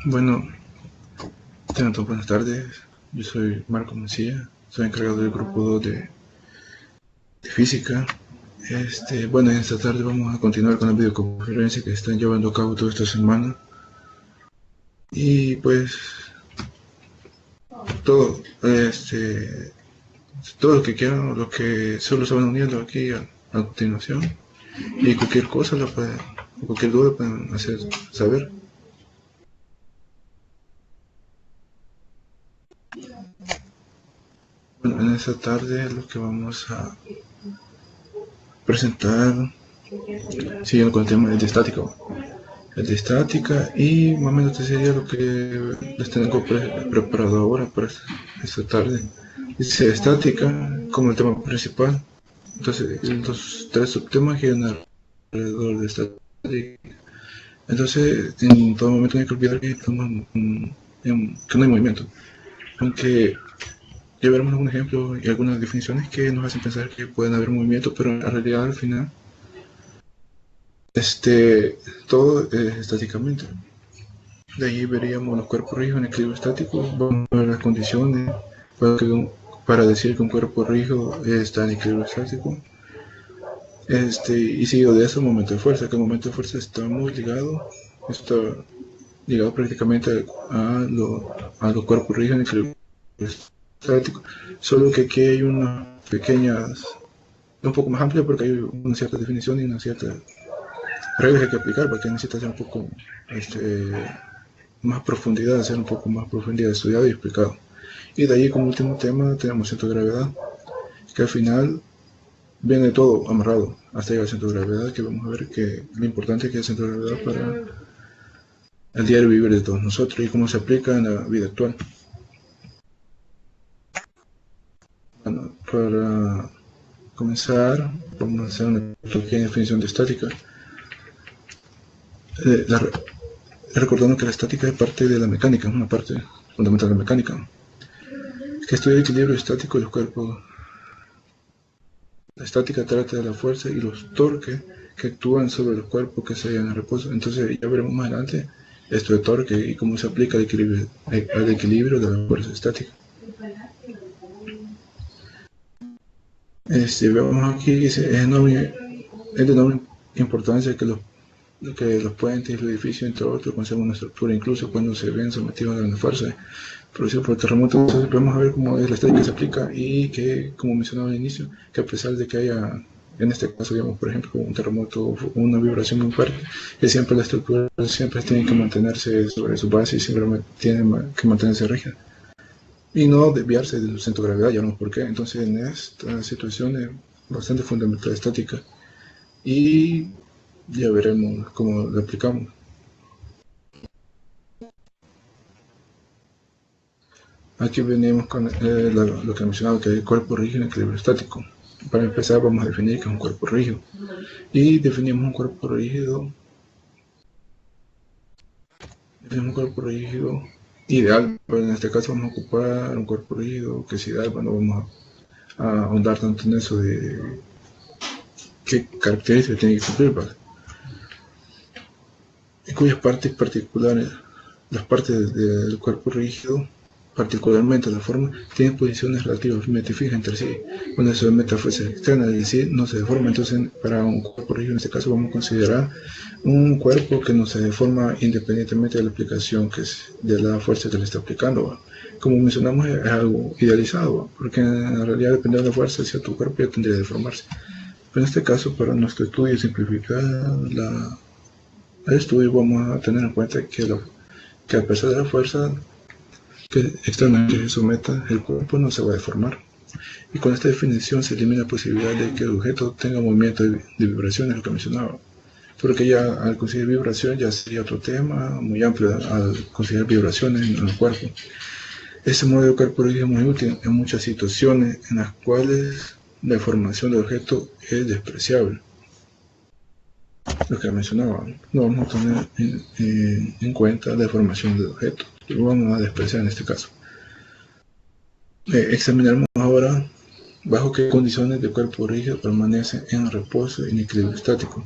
Bueno, tengan todos buenas tardes. Yo soy Marco Mencía, soy encargado del grupo 2 de física. Bueno, en esta tarde vamos a continuar con la videoconferencia que están llevando a cabo toda esta semana. Y pues, todo, todo lo que quieran, lo que solo se van uniendo aquí a continuación. Y cualquier cosa, cualquier duda pueden hacer saber. Bueno, en esta tarde lo que vamos a presentar, siguiendo con el tema de estática. El de estática, y más o menos este sería lo que les tengo preparado ahora para esta tarde. Dice estática como el tema principal. Entonces, los tres subtemas giran alrededor de estática. Entonces, en todo momento no hay que olvidar que no hay movimiento. Aunque ya veremos un ejemplo y algunas definiciones que nos hacen pensar que pueden haber movimiento, pero en realidad al final todo es estáticamente. De ahí veríamos los cuerpos rígidos en equilibrio estático. Vamos a ver las condiciones para decir que un cuerpo rígido está en equilibrio estático. Y seguido de eso, el momento de fuerza, que el momento de fuerza está muy ligado prácticamente a los cuerpos rígidos en equilibrio estático. Solo que aquí hay unas pequeñas, un poco más amplia, porque hay una cierta definición y una cierta reglas que hay que aplicar, porque necesita hacer un poco más profundidad, hacer un poco más profundidad estudiado y explicado. Y de ahí, como último tema, tenemos centro de gravedad, que al final viene todo amarrado hasta llegar al centro de gravedad, que vamos a ver que lo importante que es el centro de gravedad para el diario vivir de todos nosotros y cómo se aplica en la vida actual. Bueno, para comenzar, vamos a hacer una pequeña definición de estática. Recordando que la estática es parte de la mecánica, una parte fundamental de la mecánica, que estudia el equilibrio estático de los cuerpos. La estática trata de la fuerza y los torques que actúan sobre los cuerpos que se hallan en reposo. Entonces ya veremos más adelante esto de torque y cómo se aplica al equilibrio de la fuerza estática. Vemos aquí es de enorme importancia que los puentes y los edificios, entre otros, conservan una estructura, incluso cuando se ven sometidos a grandes fuerzas producidas por terremotos. Entonces vamos a ver cómo es la estática que se aplica y que, como mencionaba al inicio, que a pesar de que haya, en este caso, digamos, por ejemplo, un terremoto o una vibración muy fuerte, que siempre la estructura siempre tiene que mantenerse sobre su base y siempre tiene que mantenerse rígida y no desviarse del centro de gravedad. Ya no por qué. Entonces, en esta situación es bastante fundamental la estática y ya veremos cómo lo aplicamos. Aquí venimos con lo que he mencionado, que es el cuerpo rígido en equilibrio estático. Para empezar, vamos a definir qué es un cuerpo rígido. Y definimos un cuerpo rígido ideal, pero en este caso vamos a ocupar un cuerpo rígido que es ideal. Bueno, vamos a ahondar tanto en eso de qué características tiene que cumplir, ¿vale? En cuyas partes particulares, las partes del cuerpo rígido, particularmente la forma, tienen posiciones relativamente fijas entre sí. Cuando se somete a fuerza externa, es decir, no se deforma. Entonces, para un cuerpo rígido, en este caso, vamos a considerar un cuerpo que no se deforma independientemente de la aplicación de la fuerza que le está aplicando. Como mencionamos, es algo idealizado, porque en realidad, dependiendo de la fuerza, cierto cuerpo ya tendría que deformarse. Pero en este caso, para nuestro estudio, simplificar el estudio, vamos a tener en cuenta que a pesar de la fuerza que externamente se someta, el cuerpo no se va a deformar. Y con esta definición se elimina la posibilidad de que el objeto tenga movimiento de vibraciones, lo que mencionaba. Porque ya al considerar vibración ya sería otro tema muy amplio al considerar vibraciones en el cuerpo. Este modelo de cuerpo rígido es muy útil en muchas situaciones en las cuales la deformación del objeto es despreciable. Lo que mencionaba, no vamos a tener en cuenta la deformación del objeto, lo vamos a despreciar en este caso. Examinaremos ahora bajo qué condiciones de cuerpo rígido permanece en reposo y en equilibrio estático.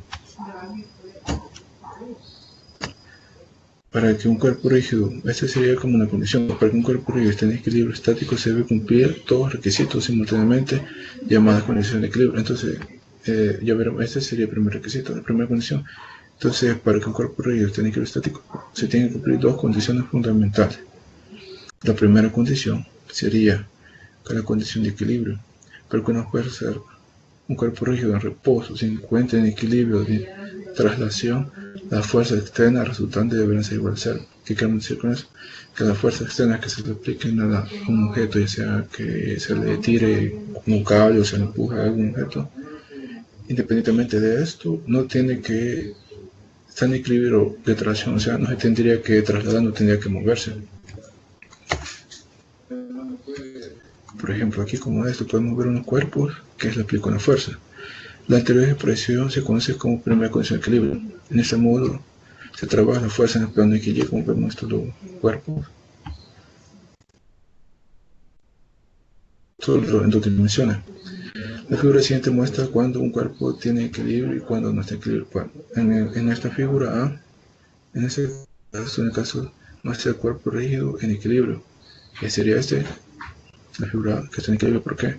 para que un cuerpo rígido, esta sería como una condición, para que un cuerpo rígido esté en equilibrio estático se debe cumplir todos los requisitos simultáneamente llamadas condiciones de equilibrio. Entonces, ya veremos, este sería el primer requisito, la primera condición. Entonces, para que un cuerpo rígido esté en equilibrio estático, se tienen que cumplir dos condiciones fundamentales. La primera condición sería que la condición de equilibrio, para que una fuerza, un cuerpo rígido en reposo se encuentre en equilibrio de traslación, las fuerzas externas resultantes deberán ser igual a cero. ¿Qué queremos decir con eso? Que las fuerzas externas que se le apliquen a un objeto, ya sea que se le tire un cable o se le empuje a algún objeto, independientemente de esto, no tiene que estar en equilibrio de traslación, o sea, no se tendría que trasladar, no tendría que moverse. Por ejemplo, aquí como esto podemos ver unos cuerpos que se le aplica una fuerza. La anterior expresión se conoce como primera condición de equilibrio. En este modo se trabaja la fuerza en el plano de equilibrio, como vemos estos dos cuerpos, todo en dos dimensiones. La figura siguiente muestra cuando un cuerpo tiene equilibrio y cuando no está en equilibrio. En esta figura A, en el caso muestra el cuerpo rígido en equilibrio, que sería la figura que está en equilibrio. ¿Por qué?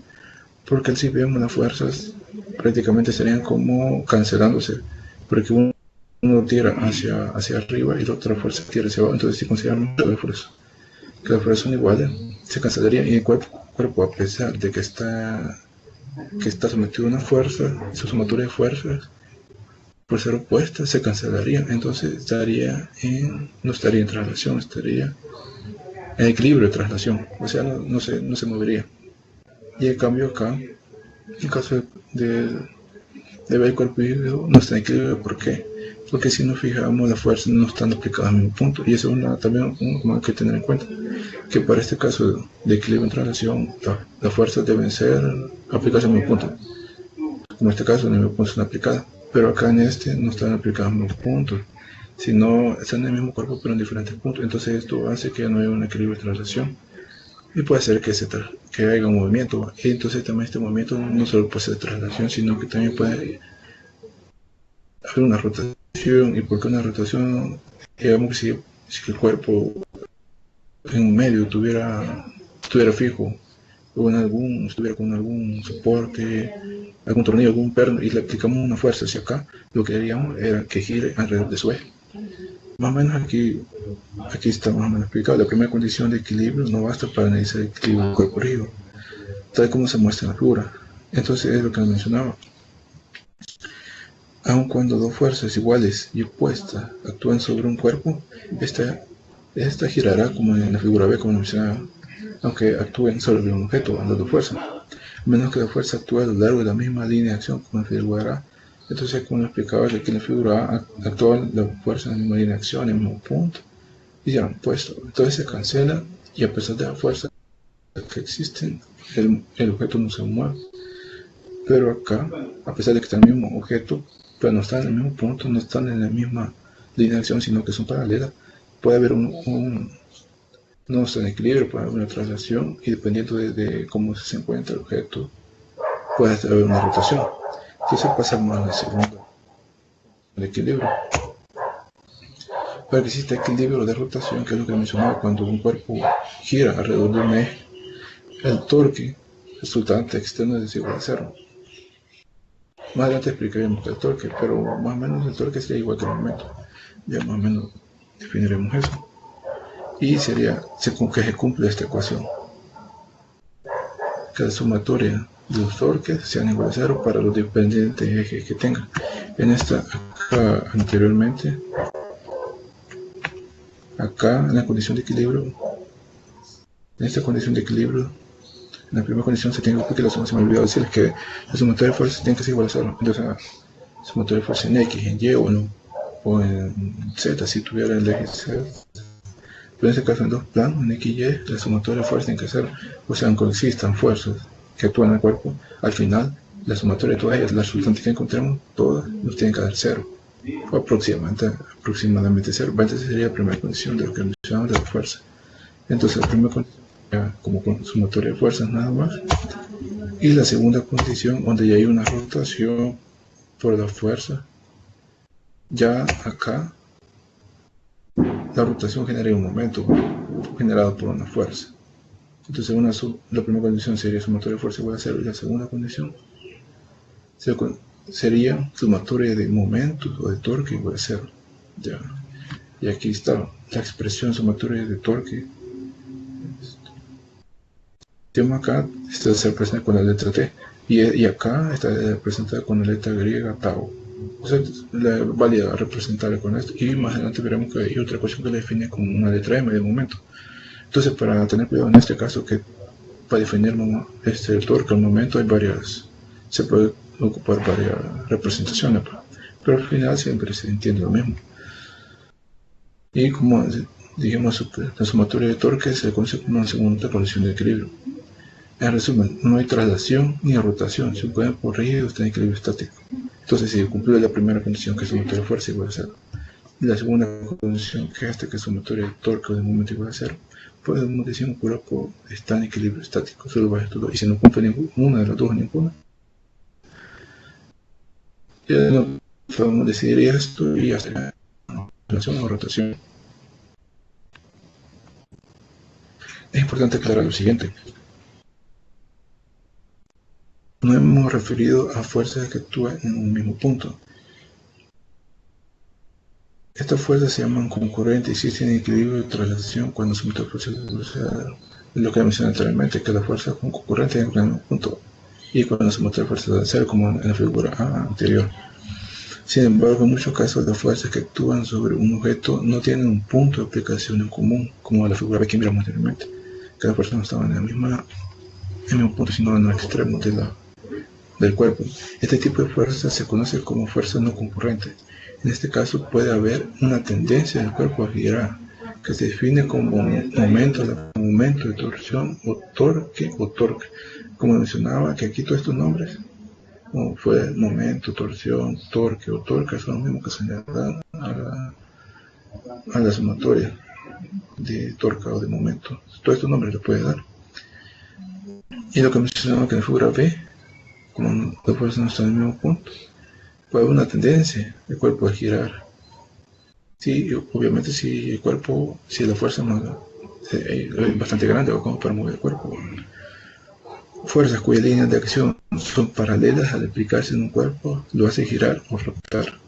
Porque si vemos las fuerzas prácticamente serían como cancelándose, porque uno tira hacia arriba y la otra fuerza tira hacia abajo. Entonces si consideramos que las fuerzas son iguales, se cancelarían, y el cuerpo a pesar de que está sometido a una fuerza, su sumatoria de fuerzas por ser opuestas se cancelarían. Entonces no estaría en traslación, estaría en equilibrio de traslación, o sea, no se movería. Y en cambio acá, en el caso de ver el cuerpo rígido, no está en equilibrio. ¿Por qué? Porque si nos fijamos, las fuerzas no están aplicadas al mismo punto, y eso es también hay que tener en cuenta, que para este caso de equilibrio en traslación, las fuerzas deben ser aplicadas al mismo punto. Como en este caso, en el mismo punto están aplicadas, pero acá en este no están aplicadas al mismo punto, sino están en el mismo cuerpo pero en diferentes puntos. Entonces esto hace que no haya un equilibrio de traslación y puede ser que haya un movimiento. Y entonces también este movimiento no solo puede ser de traslación, sino que también puede haber una rotación. ¿Y por qué una rotación? Digamos que si el cuerpo en un medio estuviera fijo, o estuviera con algún soporte, algún tornillo, algún perno, y le aplicamos una fuerza hacia acá, lo que haríamos era que gire alrededor de su eje. Más o menos aquí está más o menos explicado. La primera condición de equilibrio no basta para analizar el equilibrio del cuerpo rígido, tal como se muestra en la figura. Entonces es lo que mencionaba. Aun cuando dos fuerzas iguales y opuestas actúan sobre un cuerpo, esta girará como en la figura B, como mencionaba, aunque actúen sobre un objeto, las dos fuerzas, a menos que la fuerza actúe a lo largo de la misma línea de acción, como en la figura A. Entonces, como explicaba, aquí en la figura A actúa la fuerza en la misma línea de acción, en el mismo punto, y ya han puesto. Entonces se cancela, y a pesar de la fuerza que existen, el objeto no se mueve. Pero acá, a pesar de que está en el mismo objeto, pero no están en el mismo punto, no están en la misma línea de acción, sino que son paralelas, puede haber no está en equilibrio, puede haber una traslación, y dependiendo de cómo se encuentra el objeto, puede haber una rotación. Entonces pasamos a la segunda, el equilibrio. Para que exista equilibrio de rotación, que es lo que mencionaba, cuando un cuerpo gira alrededor de un eje, el torque resultante externo es igual a cero. Más adelante explicaremos el torque, pero más o menos el torque sería igual que el momento. Ya más o menos definiremos eso. Y sería que se cumple esta ecuación, que la sumatoria de los torques sean igual a cero para los diferentes ejes que tengan. En esta, acá anteriormente, acá en la condición de equilibrio, en esta condición de equilibrio, en la primera condición se tiene que cumplir, se me olvidó decirles que la sumatoria de fuerzas tiene que ser igual a cero. Entonces la sumatoria de fuerzas en X, en Y o en Z, si tuviera el eje Z. Pero en este caso en dos planos, en X y Y, la sumatoria de fuerzas tiene que ser, o sea, aunque existan fuerzas que actúan en el cuerpo, al final la sumatoria de todas ellas, las resultantes que encontremos, todas nos tienen que dar cero, o aproximadamente cero. Entonces sería la primera condición de lo que mencionamos de la fuerza. Entonces la primera condición sería como con sumatoria de fuerzas nada más, y la segunda condición donde ya hay una rotación por la fuerza, ya acá la rotación genera un momento generado por una fuerza. Entonces la primera condición sería sumatoria de fuerza igual a 0, y la segunda condición sería sumatoria de momentos o de torque igual a 0. Ya. Y aquí está la expresión sumatoria de torque. Acá se representa con la letra T y acá está representada con la letra griega tau. O sea, vale representarla con esto, y más adelante veremos que hay otra ecuación que la define con una letra M de momento. Entonces, para tener cuidado en este caso, que para definir el torque al momento se puede ocupar varias representaciones, pero al final siempre se entiende lo mismo. Y como dijimos, la sumatoria de torque se conoce como una segunda condición de equilibrio. En resumen, no hay traslación ni rotación si un cuerpo rígido está en equilibrio estático. Entonces, si cumple la primera condición, que es sumatoria de fuerza igual a 0, y la segunda condición, que es sumatoria de torque o de momento igual a 0, podemos decir que un cuerpo está en equilibrio estático, solo va a esto, y si no cumple ninguna de las dos, ninguna, ya no podemos decidir esto y hacer traslación o rotación. Es importante aclarar lo siguiente. No hemos referido a fuerzas que actúan en un mismo punto. Estas fuerzas se llaman concurrentes y existen en equilibrio de traslación cuando se mete el proceso. O sea, lo que mencioné anteriormente, que las fuerzas concurrentes en el mismo punto, y cuando se mete la fuerza de cero, como en la figura anterior. Sin embargo, en muchos casos las fuerzas que actúan sobre un objeto no tienen un punto de aplicación en común, como en la figura que miramos anteriormente, que las fuerzas no estaban en el mismo punto, sino en el extremo del cuerpo. Este tipo de fuerza se conoce como fuerza no concurrente. En este caso puede haber una tendencia del cuerpo a girar, que se define como momento de torsión o torque. Como mencionaba, que aquí todos estos nombres, como fue momento, torsión, torque o torque, son los mismos que se le dan a la sumatoria de torque o de momento. Todos estos nombres le puede dar. Y lo que mencionaba que en la figura B, como la fuerza no está en el mismo punto, puede haber una tendencia del cuerpo a girar. Sí, obviamente si la fuerza es bastante grande, o como para mover el cuerpo. Fuerzas cuyas líneas de acción son paralelas al aplicarse en un cuerpo, lo hace girar o rotar.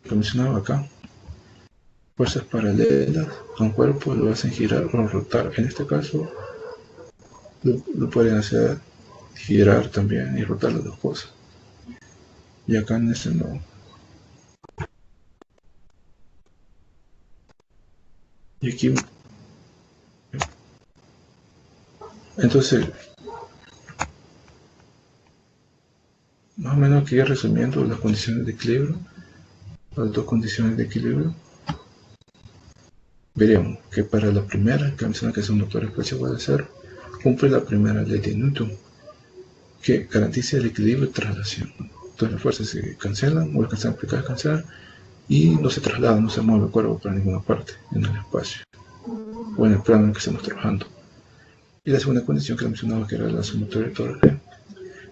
Lo mencionaba acá. Fuerzas paralelas a un cuerpo lo hacen girar o rotar. En este caso, lo pueden hacer girar también y rotar las dos cosas. Y acá en este no. Y aquí, entonces, más o menos aquí resumiendo las condiciones de equilibrio, las dos condiciones de equilibrio, veremos que para la primera, que menciona que es un motor espacio igual a 0, cumple la primera ley de Newton, que garantiza el equilibrio de traslación. Entonces las fuerzas se cancelan, o las que están aplicadas cancelan, y no se traslada, no se mueve el cuerpo para ninguna parte en el espacio, o en el plano en el que estamos trabajando. Y la segunda condición que mencionaba, que era la sumatoria de torque,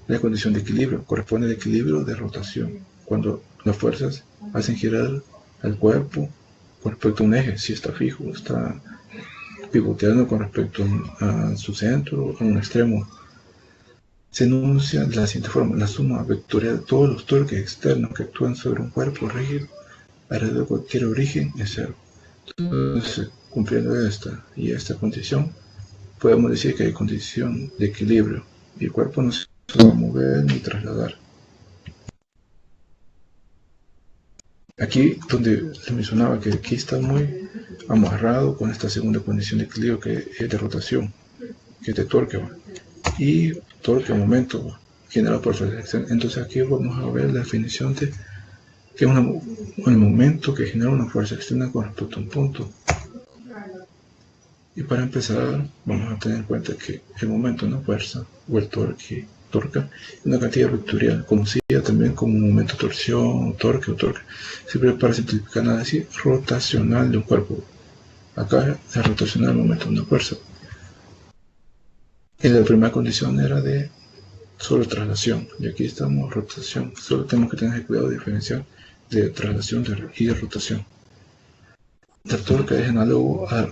la condición de equilibrio, corresponde al equilibrio de rotación, cuando las fuerzas hacen girar al cuerpo con respecto a un eje, si está fijo, está pivoteando con respecto a su centro, a un extremo. Se enuncia de la siguiente forma: la suma vectorial de todos los torques externos que actúan sobre un cuerpo rígido alrededor de cualquier origen es 0. Entonces, cumpliendo esta y esta condición, podemos decir que hay condición de equilibrio y el cuerpo no se va a mover ni trasladar. Aquí donde se mencionaba que aquí está muy amarrado con esta segunda condición de equilibrio, que es de rotación, que es de torque, y torque momento generado por fricción. Entonces aquí vamos a ver la definición de que es un momento que genera una fuerza externa con respecto a un punto. Y para empezar, vamos a tener en cuenta que el momento es una fuerza, o el torque, es una cantidad vectorial, conocida también como momento torsión, torque, siempre para simplificar nada así, rotacional de un cuerpo. Acá la rotacional del momento de una fuerza. Y la primera condición era de solo traslación, y aquí estamos rotación. Solo tenemos que tener cuidado de diferenciar de traslación y de rotación. El torque es análogo a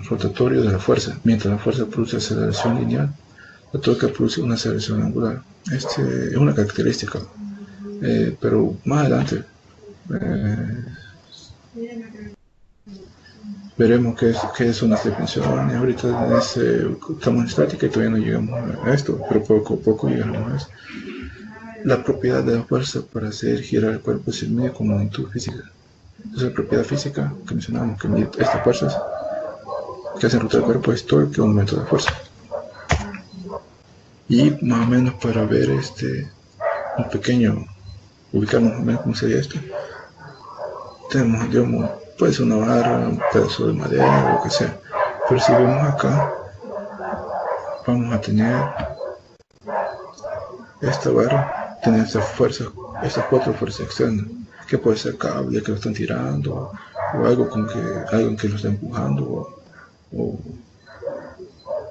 rotatorio de la fuerza. Mientras la fuerza produce aceleración lineal, la torque produce una aceleración angular. Es una característica, pero más adelante veremos qué son las definiciones. Ahorita estamos en estática y todavía no llegamos a esto, pero poco a poco llegamos a eso. La propiedad de la fuerza para hacer girar el cuerpo se mide con magnitud física. Entonces la propiedad física que mencionamos, que mide estas fuerzas que hacen rotar el cuerpo, es torque o aumento de fuerza. Y más o menos para ver un pequeño, ubicarnos más o menos cómo sería esto, tenemos, digamos, puede ser una barra, un pedazo de madera, lo que sea. Pero si vemos acá, vamos a tener esta barra, tiene estas fuerzas, estas 4 fuerzas externas, que puede ser cable que lo están tirando, o algo que lo está empujando, o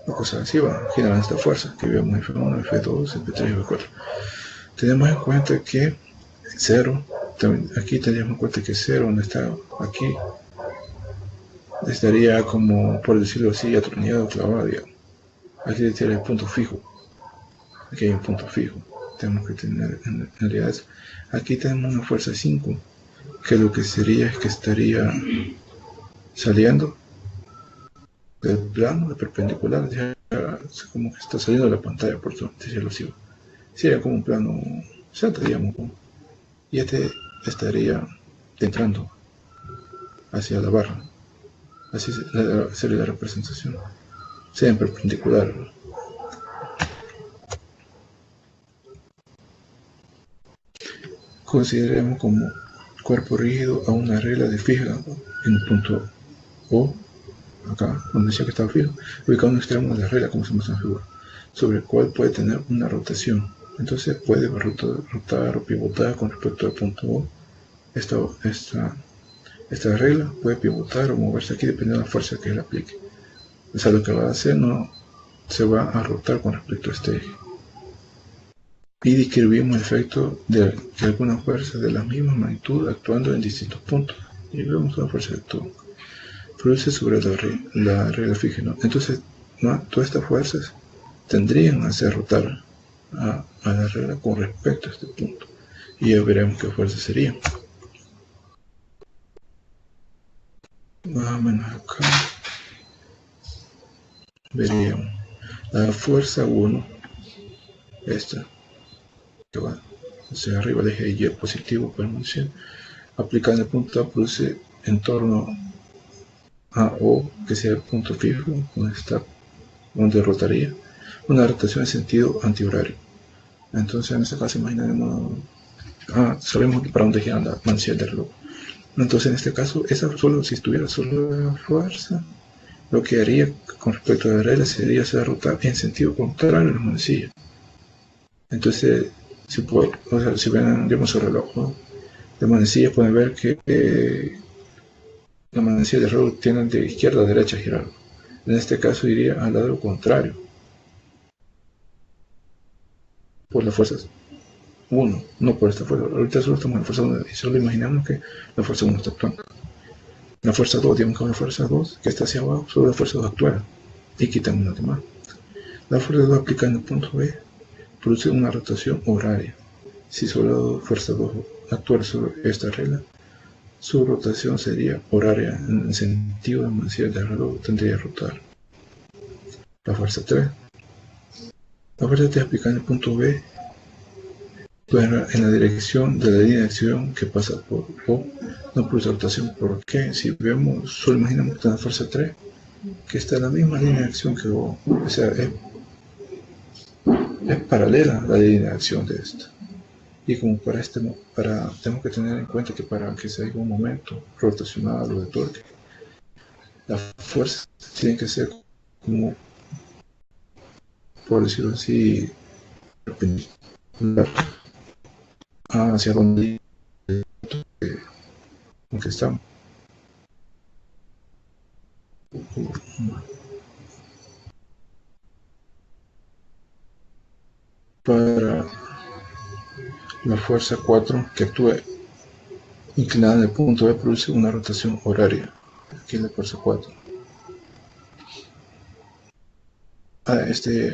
cosas así, generan esta fuerza que vemos F1, F2, F3, F4. Tenemos en cuenta que 0, aquí tenemos en cuenta que 0 donde está aquí, estaría como, por decirlo así, atornillado, clavado, digamos. Aquí estaría el punto fijo. Aquí hay un punto fijo. Tenemos que tener en realidad eso. Aquí tenemos una fuerza 5, que lo que sería es que estaría saliendo del plano, de perpendicular, ya como que está saliendo de la pantalla, por decirlo así. Sería como un plano Z, digamos, y estaría entrando hacia la barra. Así sería la representación. Sea en perpendicular. Consideremos como cuerpo rígido a una regla de fija en el punto O, acá, donde decía que estaba fijo, ubicado en un extremo de la regla, como se muestra en la figura, sobre el cual puede tener una rotación. Entonces puede rotar o pivotar con respecto al punto O. Esta regla puede pivotar o moverse aquí dependiendo de la fuerza que él aplique. O sea, lo que va a hacer no se va a rotar con respecto a este eje. Y describimos el efecto de alguna fuerza de la misma magnitud actuando en distintos puntos. Y vemos una fuerza de todo. Produce sobre la regla fija, ¿no? Entonces, ¿no? Todas estas fuerzas tendrían que hacer rotar a la regla con respecto a este punto. Y ya veremos qué fuerzas serían. Más o menos acá veríamos la fuerza 1, esta, que va hacia arriba del eje Y positivo, podemos decir, aplicada en el punto A, produce en torno a O, que sea el punto fijo, donde rotaría, una rotación en sentido antihorario. Entonces, en este caso, imaginaremos, sabemos para dónde gira la manecilla del reloj. Entonces, en este caso, si estuviera solo la fuerza, lo que haría con respecto a la regla sería hacer rotar en sentido contrario a la manecilla. Entonces, si ven, digamos, el reloj, ¿no? La manecilla, pueden ver que la manecilla del reloj tiene de izquierda a derecha a girar. En este caso iría al lado contrario, por las fuerzas 1, no por esta fuerza. Ahorita solo estamos en la fuerza 1 y solo imaginamos que la fuerza 1 está actuando. La fuerza 2, digamos que la fuerza 2 que está hacia abajo, solo la fuerza 2 actual y quitamos las demás. La fuerza 2 aplicada en el punto B produce una rotación horaria. Si solo la fuerza 2 actual sobre esta regla, su rotación sería horaria en el sentido de manecilla del reloj, tendría que rotar. La fuerza 3. La fuerza 3 aplicada en el punto B, pues en la dirección de la línea de acción que pasa por O, no produce rotación. ¿Por qué? Si vemos, solo imaginamos que está en la fuerza 3, que está en la misma línea de acción que O, o sea, es paralela a la línea de acción de esta. Y como tenemos que tener en cuenta que para que se haga un momento rotacional o de torque, las fuerzas tienen que ser como, por decirlo así, perpendicular hacia donde estamos. Para la fuerza 4 que actúe inclinada en el punto E produce una rotación horaria. Aquí es la fuerza 4.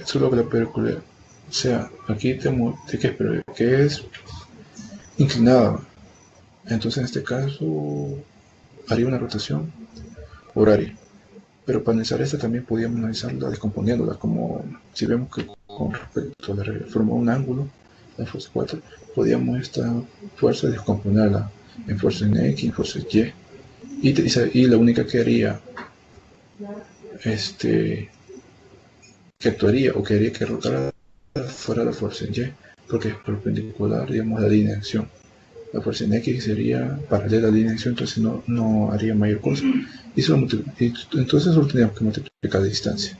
Solo que la película, o sea, aquí tengo que es inclinada. Entonces en este caso haría una rotación horaria. Pero para analizar esta también podríamos analizarla descomponiéndola, como si vemos que con respecto a la forma de un ángulo, la fuerza 4, podríamos esta fuerza descomponerla en fuerza en X, en fuerza en Y, y la única que haría, que actuaría o que haría que rotara fuera la fuerza en Y, porque es perpendicular, digamos, a la línea de acción. La fuerza en X sería paralela a la línea de acción, entonces no haría mayor cosa. Y entonces solo tendríamos que multiplicar la distancia.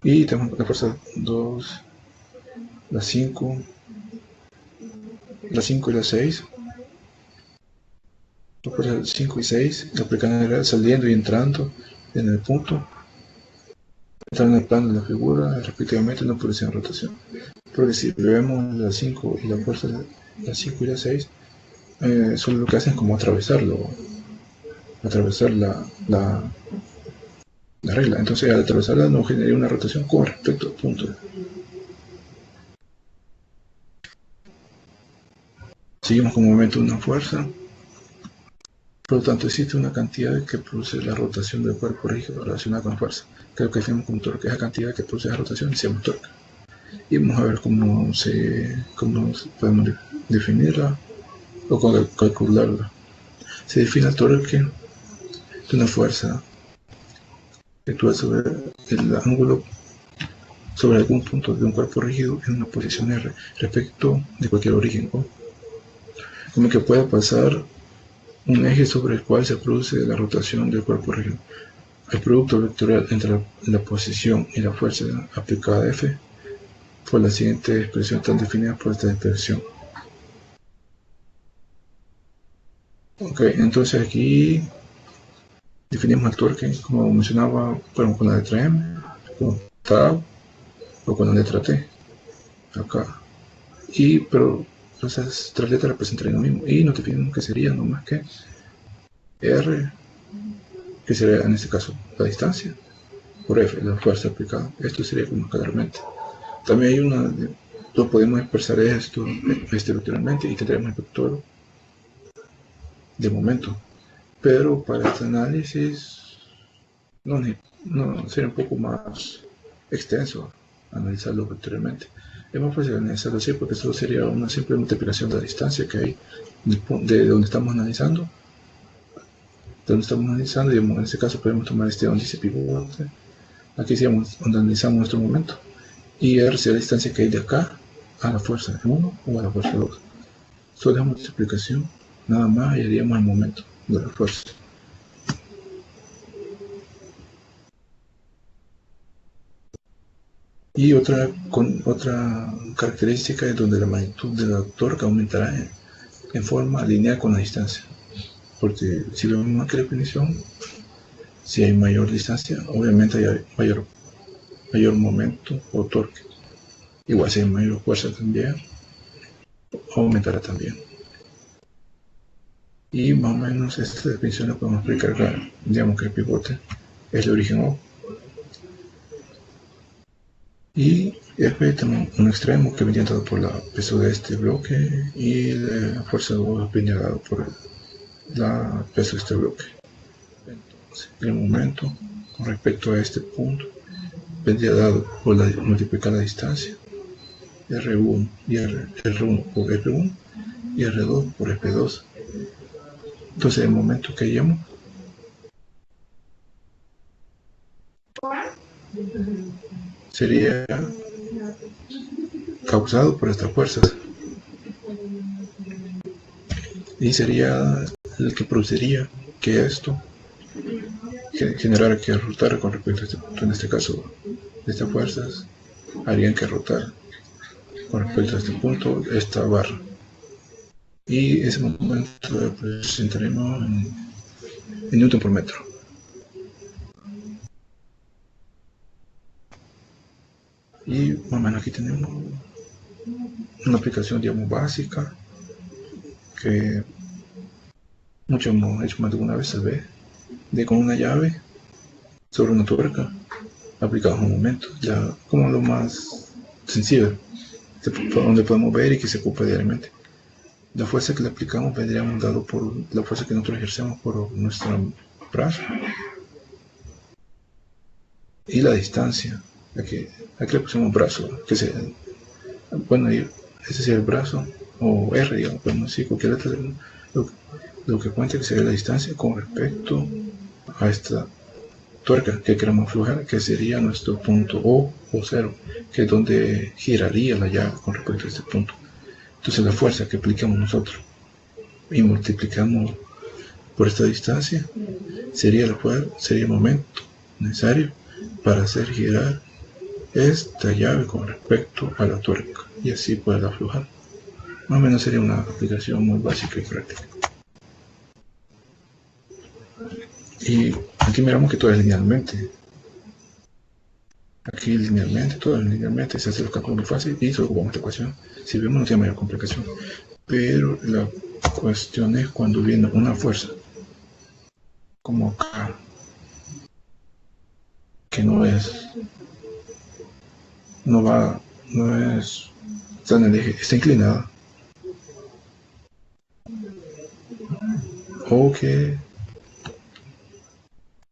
Y tenemos la fuerza 2, la 5 y la 6. La fuerza 5 y 6 la aplican saliendo y entrando en el punto. Entran en el plano de la figura, respectivamente, no producen rotación. Porque si vemos la 5 y la fuerza, la 5 y la 6, solo lo que hacen es como atravesar la regla. Entonces al atravesarla no genera una rotación con respecto al punto. Seguimos con momento de una fuerza. Por lo tanto, existe una cantidad que produce la rotación del cuerpo rígido relacionada con la fuerza. Creo que decimos con torque, esa cantidad que produce la rotación decimos torque. Y vamos a ver cómo podemos definirla o calcularla. Se define el torque de una fuerza que actúa sobre el ángulo sobre algún punto de un cuerpo rígido en una posición R respecto de cualquier origen O, como que pueda pasar un eje sobre el cual se produce la rotación del cuerpo rígido. El producto vectorial entre la posición y la fuerza aplicada a F por la siguiente expresión tan definida por esta expresión. Ok, entonces aquí definimos el torque, como mencionaba, con la letra M, con tau o con la letra T, acá. Pero esas tres letras representan lo mismo y nos definimos que sería no más que R, que sería en este caso la distancia, por F, la fuerza aplicada. Esto sería como claramente. También hay podemos expresar esto vectorialmente y tendremos el vector de momento. Pero para este análisis no sería un poco más extenso analizarlo vectorialmente. Es más fácil analizarlo así porque solo sería una simple multiplicación de la distancia que hay de donde estamos analizando. Y en este caso podemos tomar donde dice pivote. Aquí seríamos donde analizamos nuestro momento. Y R será la distancia que hay de acá a la fuerza 1 o a la fuerza 2. Solo es multiplicación, nada más, y haríamos el momento de la fuerza. Y otra característica es donde la magnitud de la torque aumentará en forma lineal con la distancia. Porque si vemos aquí la definición, si hay mayor distancia, obviamente hay mayor momento o torque. Igual si hay mayor fuerza también, aumentará también. Y más o menos esta definición la podemos aplicar acá. Digamos que el pivote es el origen O. Y F tenemos un extremo que viene dado por el peso de este bloque y la fuerza de O viene dado por el peso de este bloque. Entonces, el momento con respecto a este punto vendría dado por multiplicar la distancia R1 y R1 por F1 y R2 por F2. Entonces el momento que hayamos sería causado por estas fuerzas y sería el que produciría que esto generara que rotar con respecto a este punto. En este caso, estas fuerzas harían que rotar con respecto a este punto esta barra, y ese momento lo representaremos en newton por metro. Y más o menos aquí tenemos una aplicación, digamos, básica que muchos hemos hecho más de una vez, tal vez, de con una llave sobre una tuerca aplicada a un momento, ya como lo más sencillo, donde podemos ver y que se ocupa diariamente. La fuerza que le aplicamos vendría dado por la fuerza que nosotros ejercemos por nuestro brazo y la distancia. Aquí le pusimos brazo, que sea, bueno, ese sería el brazo, o R, digamos, bueno, sí, cualquier letra, lo que cuenta que sería la distancia con respecto a esta tuerca que queremos aflojar, que sería nuestro punto O 0, que es donde giraría la llave con respecto a este punto. Entonces la fuerza que aplicamos nosotros y multiplicamos por esta distancia sería el momento necesario para hacer girar esta llave con respecto a la tuerca y así poder aflojar. Más o menos sería una aplicación muy básica y práctica. Y aquí miramos que todo es linealmente. Aquí todo es linealmente, se hace los cálculos muy fácil y solo ocupamos esta ecuación. Si vemos no tiene mayor complicación. Pero la cuestión es cuando viene una fuerza, como acá, que no es, está en el eje, está inclinada. O que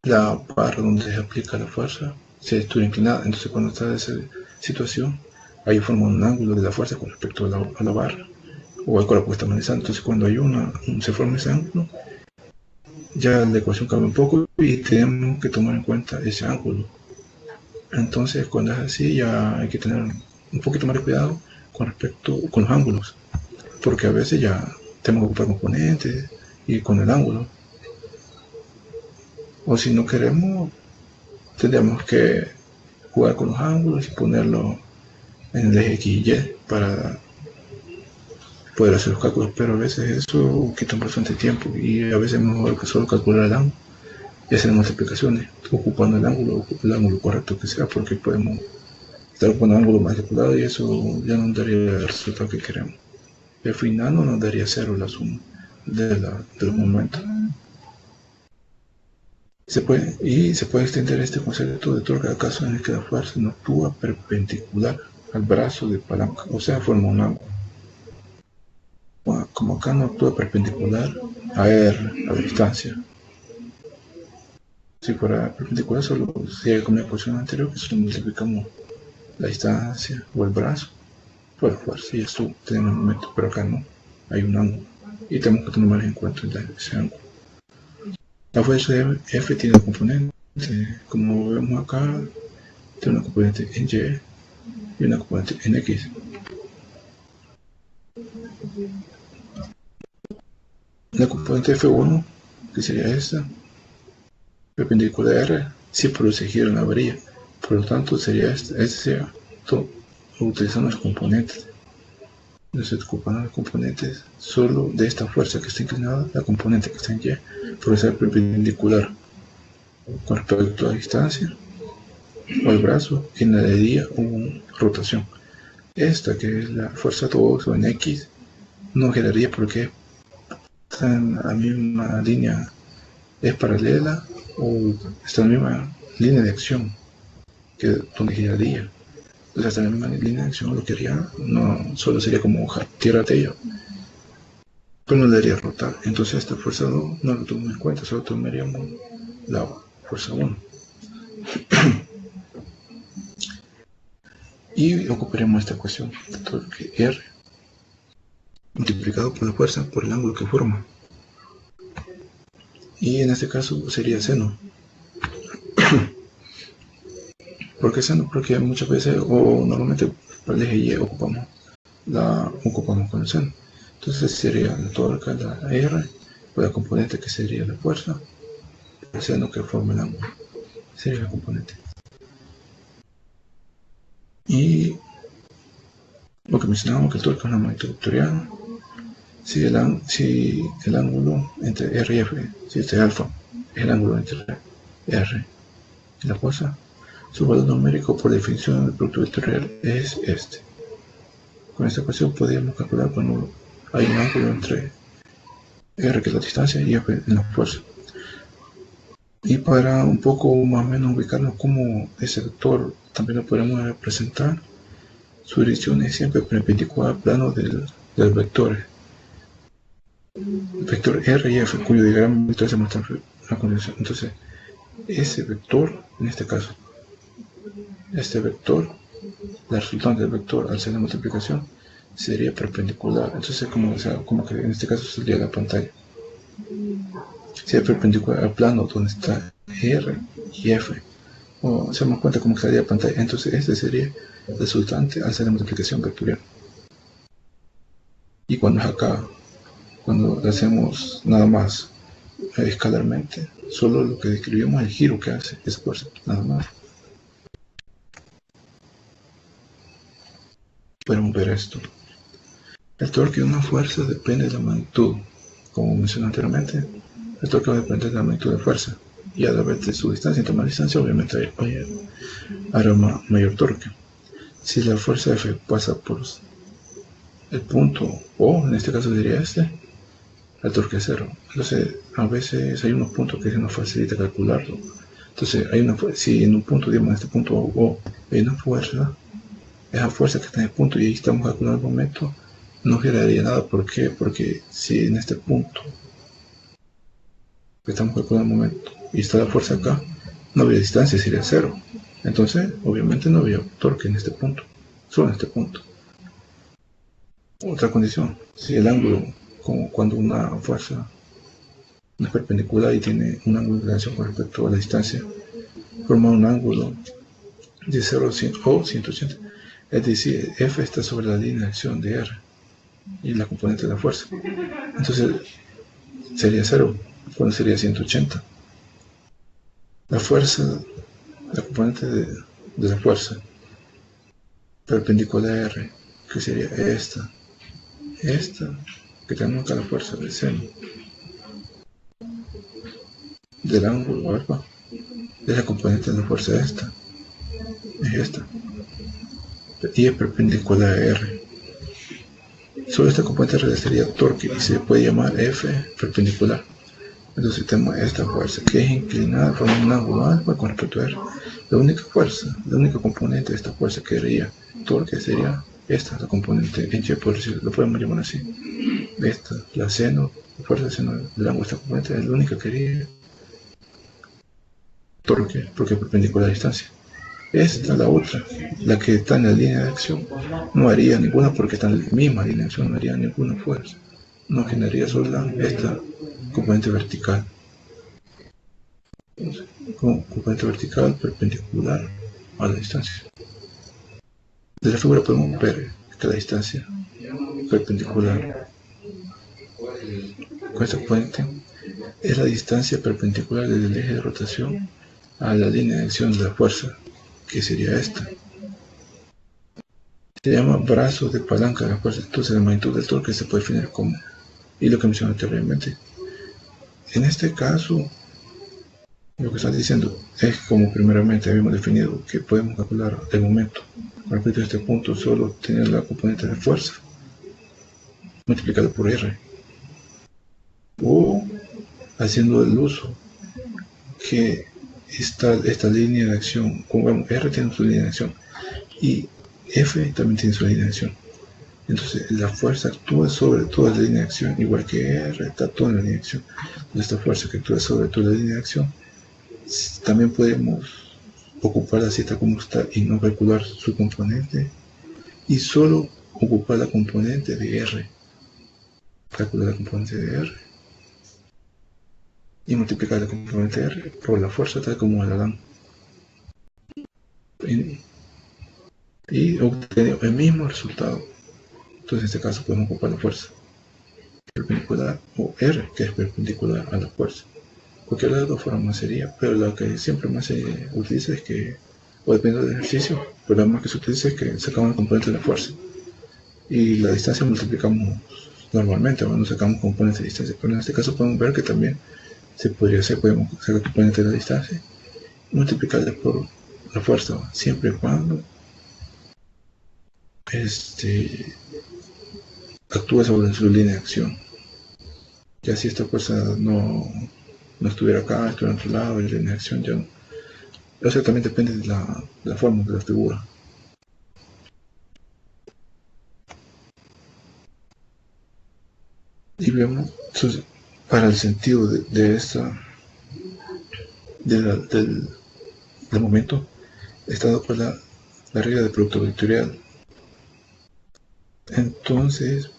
la barra donde se aplica la fuerza se estuviera inclinada. Entonces cuando está en esa situación, ahí forma un ángulo de la fuerza con respecto a la barra o al cuerpo que está analizando. Entonces cuando hay se forma ese ángulo, ya la ecuación cambia un poco y tenemos que tomar en cuenta ese ángulo. Entonces cuando es así ya hay que tener un poquito más de cuidado con los ángulos, porque a veces ya tenemos que ocupar componentes y con el ángulo, o si no queremos tendríamos que jugar con los ángulos y ponerlo en el eje X y Y para poder hacer los cálculos, pero a veces eso quita bastante tiempo y a veces es mejor que solo calcular el ángulo y hacer multiplicaciones ocupando el ángulo correcto que sea, porque podemos estar ocupando un ángulo más calculado y eso ya no nos daría el resultado que queremos. Y al final no nos daría cero la suma de los momentos. Se puede extender este concepto de tuerca a casos en el que la fuerza no actúa perpendicular al brazo de palanca, o sea, forma un ángulo. Bueno, como acá no actúa perpendicular a R, a la distancia. Si fuera perpendicular, solo sería como la ecuación anterior, que solo multiplicamos la distancia o el brazo por la fuerza y esto tenemos un momento, pero acá no, hay un ángulo y tenemos que tomar en cuenta ese ángulo. La fuerza de F tiene un componente, como vemos acá, tiene una componente en Y y una componente en X. La componente F1, que sería esta, perpendicular a R, si produce giro en la varilla, por lo tanto sería utilizando los componentes. Entonces ocupando los componentes solo de esta fuerza que está inclinada, la componente que está en Y, por ser perpendicular con respecto a la distancia o el brazo, generaría una rotación. Esta, que es la fuerza 2 o en X, no generaría porque está en la misma línea, es paralela o está en la misma línea de acción que donde giraría. O sea, está en la misma línea de acción, lo que haría no solo sería como tierra a tierra, pero no le haría rotar. Entonces esta fuerza 2 no lo tomamos en cuenta, solo tomaríamos la fuerza 1. Y ocuparemos esta ecuación de torque R multiplicado por la fuerza por el ángulo que forma. Y en este caso sería seno. ¿Por qué seno? Porque muchas veces o normalmente para el eje Y ocupamos con el seno. Entonces sería la torque, la R, por la componente que sería la fuerza, el seno que forma el ángulo. Sería la componente. Y lo que mencionábamos que el torque es una magnitud vectorial. Si el ángulo entre R y F, si este alfa es el ángulo entre R y la fuerza, su valor numérico por definición del producto vectorial es este. Con esta ecuación podríamos calcular cuando hay un ángulo entre R que es la distancia y F en la fuerza. Y para un poco más o menos ubicarnos como ese vector también lo podemos representar, su dirección es siempre perpendicular al plano del vector R y F, cuyo diagrama vectorial se muestra a continuación. Entonces, ese vector, en este caso, este vector, la resultante del vector al ser la multiplicación, sería perpendicular. Entonces, como que en este caso sería la pantalla. Sería perpendicular al plano donde está R y F. O se damos cuenta cómo estaría la pantalla. Entonces, este sería el resultante al ser la multiplicación vectorial. Y cuando es acá, cuando lo hacemos nada más escalarmente, solo lo que describimos es el giro que hace esa fuerza, nada más. Podemos ver esto. El torque de una fuerza depende de la magnitud. Como mencioné anteriormente, el torque va a depender de la magnitud de fuerza. Y a través de su distancia, entre más distancia, obviamente hará mayor torque. Si la fuerza F pasa por el punto O, en este caso diría el torque es cero. Entonces, a veces hay unos puntos que nos facilita calcularlo. Entonces, si en un punto, digamos, en este punto O, hay una fuerza, esa fuerza que está en el punto y ahí estamos calculando el momento, no generaría nada. ¿Por qué? Porque si en este punto que estamos calculando el momento y está la fuerza acá, no habría distancia, sería cero. Entonces, obviamente no habría torque en este punto, solo en este punto. Otra condición, si el ángulo, como cuando una fuerza no es perpendicular y tiene un ángulo de inclinación con respecto a la distancia, forma un ángulo de 0 o 180. Es decir, F está sobre la línea de acción de R y la componente de la fuerza. Entonces sería 0, cuando sería 180. La fuerza, la componente de la fuerza perpendicular a R, que sería esta, que tenemos acá la fuerza del seno del ángulo, ¿verdad? Es la componente de la fuerza esta, es esta, y es perpendicular a R. Solo esta componente R sería torque y se puede llamar F perpendicular. Entonces tenemos esta fuerza que es inclinada por un ángulo alfa con respecto a R. La única fuerza, la única componente de esta fuerza que haría torque sería esta, la componente H, por decirlo, lo podemos llamar así. Esta, la seno, la fuerza de seno del ángulo, esta componente es la única que haría torque, porque es perpendicular a la distancia. Esta, la otra, la que está en la línea de acción, no haría ninguna porque está en la misma línea de acción, no haría ninguna fuerza. No generaría solo esta componente vertical. Componente vertical perpendicular a la distancia. De la figura podemos ver que la distancia perpendicular con esta componente es la distancia perpendicular desde el eje de rotación a la línea de acción de la fuerza, que sería esta. Se llama brazo de palanca de la fuerza. Entonces la magnitud del torque se puede definir como, y lo que mencioné anteriormente. En este caso, lo que está diciendo es como primeramente habíamos definido que podemos calcular el momento con respecto a este punto, solo tener la componente de fuerza multiplicado por R, o haciendo el uso que esta línea de acción, como vemos, R tiene su línea de acción y F también tiene su línea de acción. Entonces la fuerza actúa sobre toda la línea de acción, igual que R está toda la línea de acción. Esta fuerza que actúa sobre toda la línea de acción, también podemos ocuparla así está como está y no calcular su componente y solo ocupar la componente de R. Calcular la componente de R y multiplicar la componente de R por la fuerza tal como la dan. Y obtener el mismo resultado. Entonces en este caso podemos ocupar la fuerza perpendicular o R, que es perpendicular a la fuerza. Cualquiera de las dos formas sería, pero la que siempre más se utiliza es que, o depende del ejercicio, pero la más que se utiliza es que sacamos el componente de la fuerza y la distancia multiplicamos normalmente, cuando sacamos componentes de distancia, pero en este caso podemos ver que también se podría hacer, podemos sacar componentes de la distancia y multiplicarla por la fuerza, siempre y cuando actúa sobre su línea de acción. Ya si esta fuerza no estuviera acá, estuviera en otro lado, y la inacción ya no. Eso también depende de la forma de la figura. Y vemos, entonces, para el sentido del momento, está dado por la regla de producto vectorial. Entonces,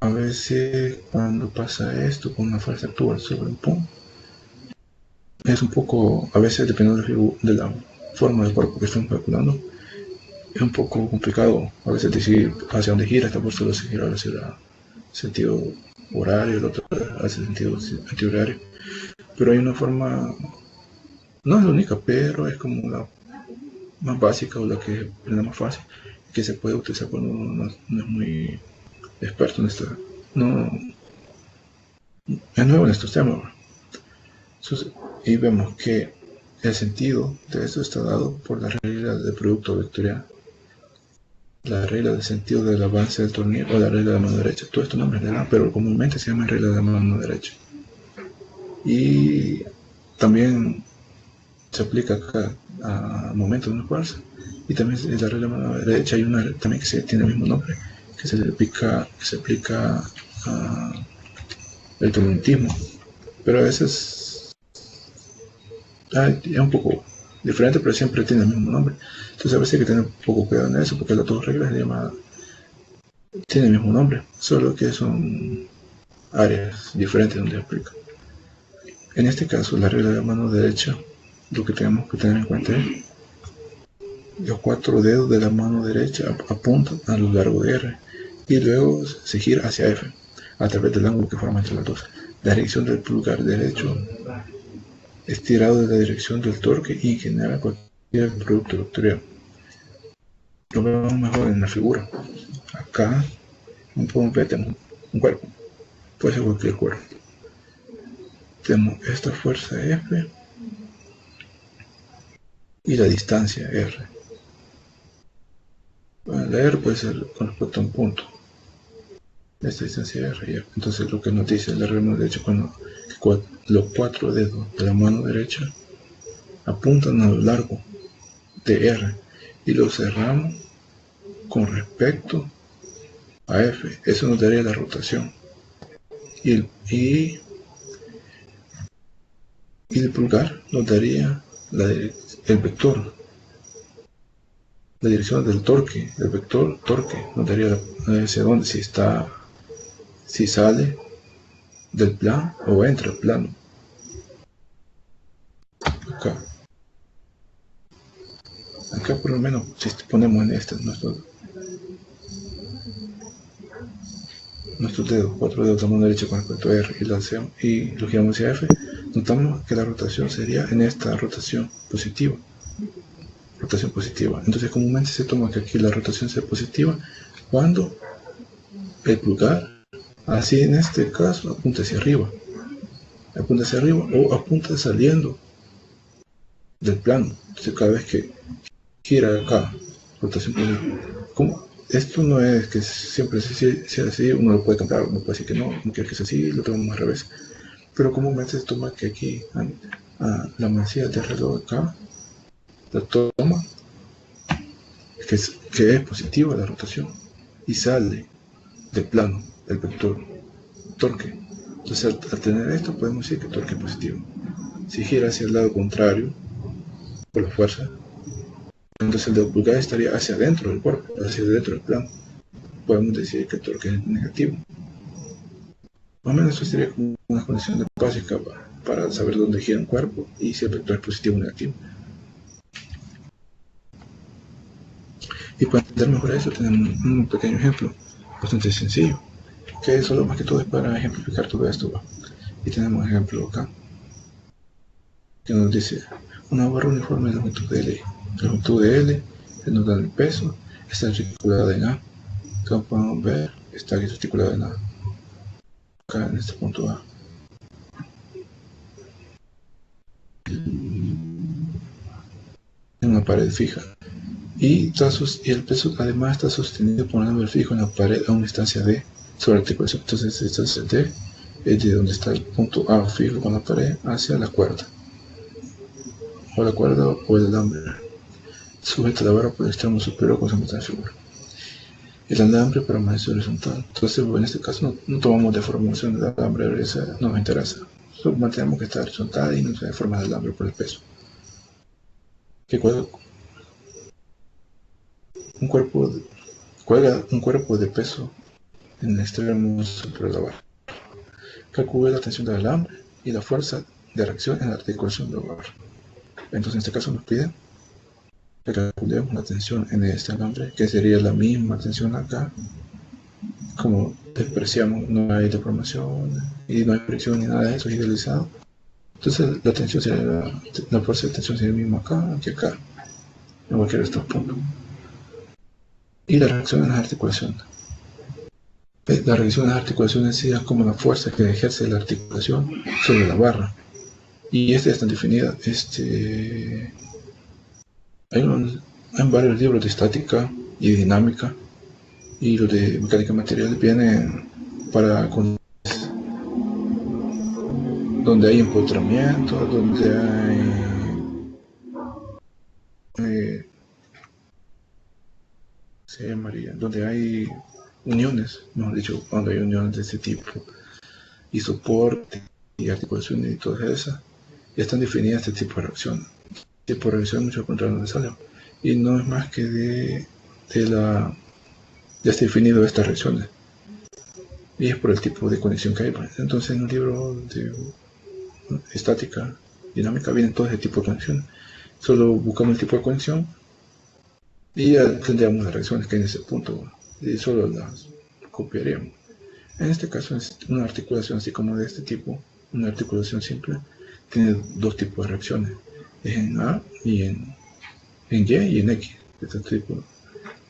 a veces cuando pasa esto con una fuerza actual sobre un punto, es un poco, a veces dependiendo de la forma del cuerpo que estamos calculando, es un poco complicado a veces decir hacia dónde gira. Esta fuerza lo hace girar hacia el sentido horario, el otro hacia el sentido antihorario. Pero hay una forma, no es la única, pero es como la más básica o la que es la más fácil, que se puede utilizar cuando uno no es muy experto en esto. No es nuevo en estos temas. Y vemos que el sentido de esto está dado por la regla del producto vectorial, la regla del sentido del avance del tornillo o la regla de la mano derecha. Todo esto nombres le dan, pero comúnmente se llama regla de la mano derecha. Y también se aplica acá a momentos de una fuerza. Y también en la regla de la mano derecha hay una también que tiene el mismo nombre, que se aplica el tornientismo. Pero a veces es un poco diferente, pero siempre tiene el mismo nombre. Entonces a veces hay que tener un poco cuidado en eso, porque las dos reglas tienen el mismo nombre, solo que son áreas diferentes donde se aplica. En este caso, la regla de la mano derecha, lo que tenemos que tener en cuenta es los 4 dedos de la mano derecha apuntan a lo largo de R y luego se gira hacia F a través del ángulo que forma entre las dos. La dirección del pulgar derecho estirado de la dirección del torque y genera cualquier producto vectorial. Lo vemos mejor en la figura. Acá tenemos un cuerpo, puede ser cualquier cuerpo. Tenemos esta fuerza F y la distancia R. La R puede ser con respecto a un punto. Esta distancia R. Entonces lo que nos dice la regla derecha, cuando los 4 dedos de la mano derecha apuntan a lo largo de R y lo cerramos con respecto a F, eso nos daría la rotación. Y el pulgar nos daría el vector, la dirección del torque. El vector torque nos daría hacia dónde, si sale del plano o entra al plano. Acá por lo menos, si ponemos en nuestros dedos, 4 dedos de la mano derecha con respecto a R y lo giramos hacia F, notamos que la rotación sería en esta rotación positiva. Entonces comúnmente se toma que aquí la rotación sea positiva cuando el pulgar, así en este caso, apunta hacia arriba o apunta saliendo del plano. Entonces cada vez que gira acá, rotación positiva. Esto no es que siempre sea así, uno lo puede cambiar, uno puede decir que no quiere que sea así, lo tomamos al revés. Pero comúnmente se toma que aquí la manecilla de reloj acá la toma que es positiva la rotación y sale del plano el vector torque. Entonces al tener esto podemos decir que el torque es positivo. Si gira hacia el lado contrario por la fuerza, entonces el dedo pulgar estaría hacia adentro del cuerpo, hacia adentro del plano. Podemos decir que el torque es negativo. Más o menos eso sería como una condición básica para saber dónde gira un cuerpo y si el vector es positivo o negativo. Y para entender mejor eso tenemos un pequeño ejemplo bastante sencillo, que solo más que todo es para ejemplificar todo esto. Y tenemos un ejemplo acá que nos dice una barra uniforme de longitud de L. La longitud de L nos da el peso, está articulada en A. Como podemos ver, está aquí articulada en A. Acá en este punto A. En una pared fija. Y el peso además está sostenido por un árbol fijo en la pared a una distancia D sobre la articulación. Entonces esta es D es de donde está el punto A fijo con la pared hacia la cuerda, o el alambre. Sujeta la barra por el extremo superior con su figura. El alambre permanece horizontal. Entonces, en este caso, no tomamos deformación del alambre, esa no nos interesa. Solo mantenemos que está horizontal y no se deforma el alambre por el peso. Que cuelga un cuerpo de peso en el extremo superior de la barra. Calcula la tensión del alambre y la fuerza de reacción en la articulación de la barra. Entonces, en este caso, nos pide que calculemos la tensión en este alambre, que sería la misma tensión acá. Como despreciamos, no hay deformación y no hay fricción ni nada de eso, es idealizado. Entonces la tensión sería la fuerza de tensión sería la misma acá que acá, en cualquiera de estos puntos. Y la reacción en las articulaciones. La reacción en las articulaciones sería como la fuerza que ejerce la articulación sobre la barra. Y esta está definida. Hay varios libros de estática y dinámica, y los de mecánica material vienen para donde hay empotramiento, donde hay donde hay uniones, mejor dicho, cuando hay uniones de este tipo, y soporte y articulaciones y todas esas, ya están definidas este tipo de reacción. Este tipo de reacción mucho control no le sale, y no es más que ya está definido estas reacciones, y es por el tipo de conexión que hay. Entonces en un libro de estática dinámica vienen todo ese tipo de conexiones. Solo buscamos el tipo de conexión y ya tendríamos las reacciones que hay en ese punto y solo las copiaríamos. En este caso es una articulación así como de este tipo, una articulación simple, tiene dos tipos de reacciones, es en A y en Y y en X. Este tipo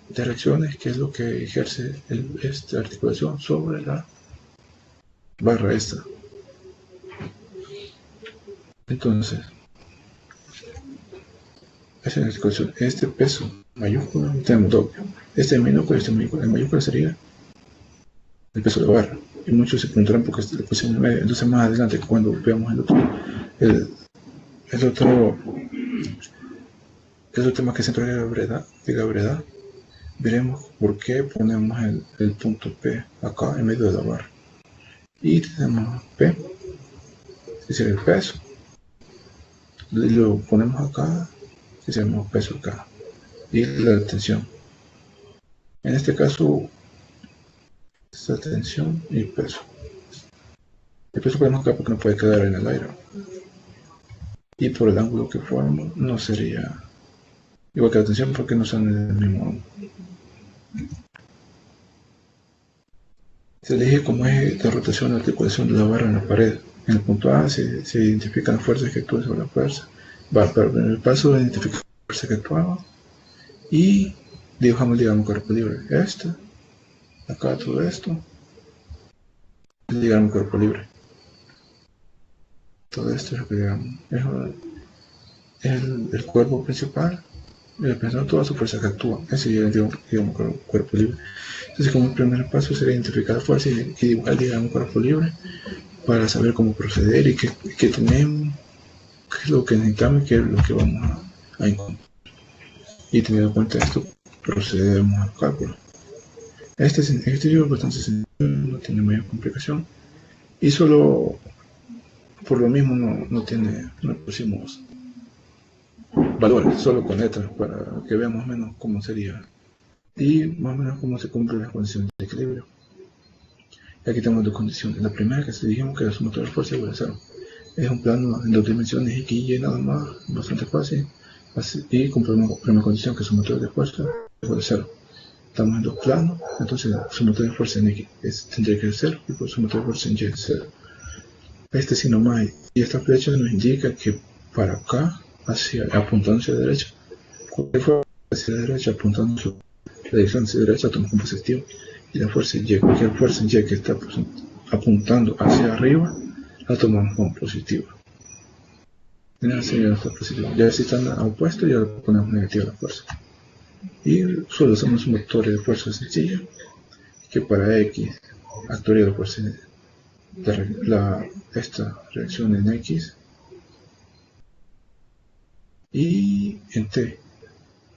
de reacciones, que es lo que ejerce esta articulación sobre la barra esta. Entonces, esa articulación, este peso mayúscula tenemos doble, este minúsculo y este minúsculo. El mayúscula sería el peso de la barra, y muchos se preguntarán por qué le puse en el medio. Entonces más adelante, cuando veamos el otro tema, que es centro de gravedad, veremos por qué ponemos el punto P acá en medio de la barra. Y tenemos P, que sería el peso, y lo ponemos acá, que sería el peso acá, y la tensión. En este caso, esta tensión y peso. El peso ponemos acá porque no puede quedar en el aire, y por el ángulo que forma no sería igual que la tensión, porque no son el mismo ángulo. Se elige como eje de rotación la articulación de la barra en la pared. En el punto A se identifican las fuerzas que actúan sobre la fuerza. En el paso identifica la fuerza que actuaba y dibujamos, digamos, cuerpo libre. Acá todo esto, digamos, cuerpo libre. Todo esto es lo que digamos, es el cuerpo principal, representando toda su fuerza que actúa. Ese es, digamos, cuerpo libre. Entonces, como el primer paso sería identificar la fuerza y dibujar, digamos, cuerpo libre, para saber cómo proceder y qué tenemos, qué es lo que necesitamos y qué es lo que vamos a encontrar. Y teniendo en cuenta esto, procedemos al cálculo. Este libro es bastante sencillo, no tiene mayor complicación, y solo por lo mismo no pusimos valores, solo con letras, para que veamos más o menos cómo sería y más o menos cómo se cumplen las condiciones de equilibrio. Y aquí tenemos dos condiciones. La primera, que se dijimos que la sumatoria de fuerza igual a cero. Es un plano en dos dimensiones X y Y nada más, bastante fácil. Y cumplimos la primera condición, que la sumatoria de fuerza igual a cero. Estamos en dos planos, entonces la sumatoria de fuerza en X tendría que ser cero, y por sumatoria de fuerza en Y es cero. Este signo más, y esta flecha nos indica que para acá, apuntando hacia la derecha, cualquier fuerza hacia la derecha apuntando hacia la dirección hacia la derecha, tomamos como positivo. Y la fuerza en Y, cualquier fuerza en Y que está apuntando hacia arriba, la tomamos como positiva. Ya si están opuestos, ya le ponemos negativa a la fuerza. Y solo hacemos un vector de fuerza sencilla, que para X actuaría la fuerza esta reacción en X y en T,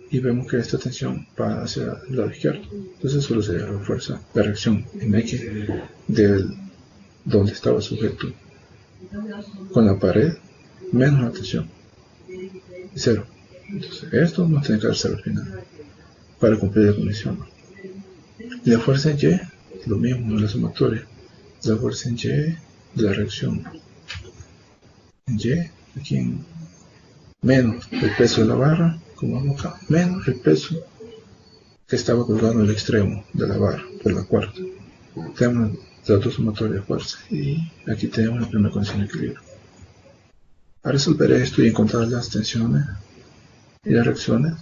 y vemos que esta tensión va hacia el lado izquierdo. Entonces solo se refuerza la reacción en X del donde estaba sujeto con la pared menos la tensión, cero. Entonces esto nos tiene que dar cero al final para cumplir la condición. Y la fuerza en Y, lo mismo en la sumatoria. La fuerza en Y de la reacción en Y, aquí en menos el peso de la barra, como vamos acá, menos el peso que estaba colgado en el extremo de la barra, por la cuarta. Tenemos la otra sumatoria de fuerza y aquí tenemos la primera condición de equilibrio. A resolver esto y encontrar las tensiones y las reacciones,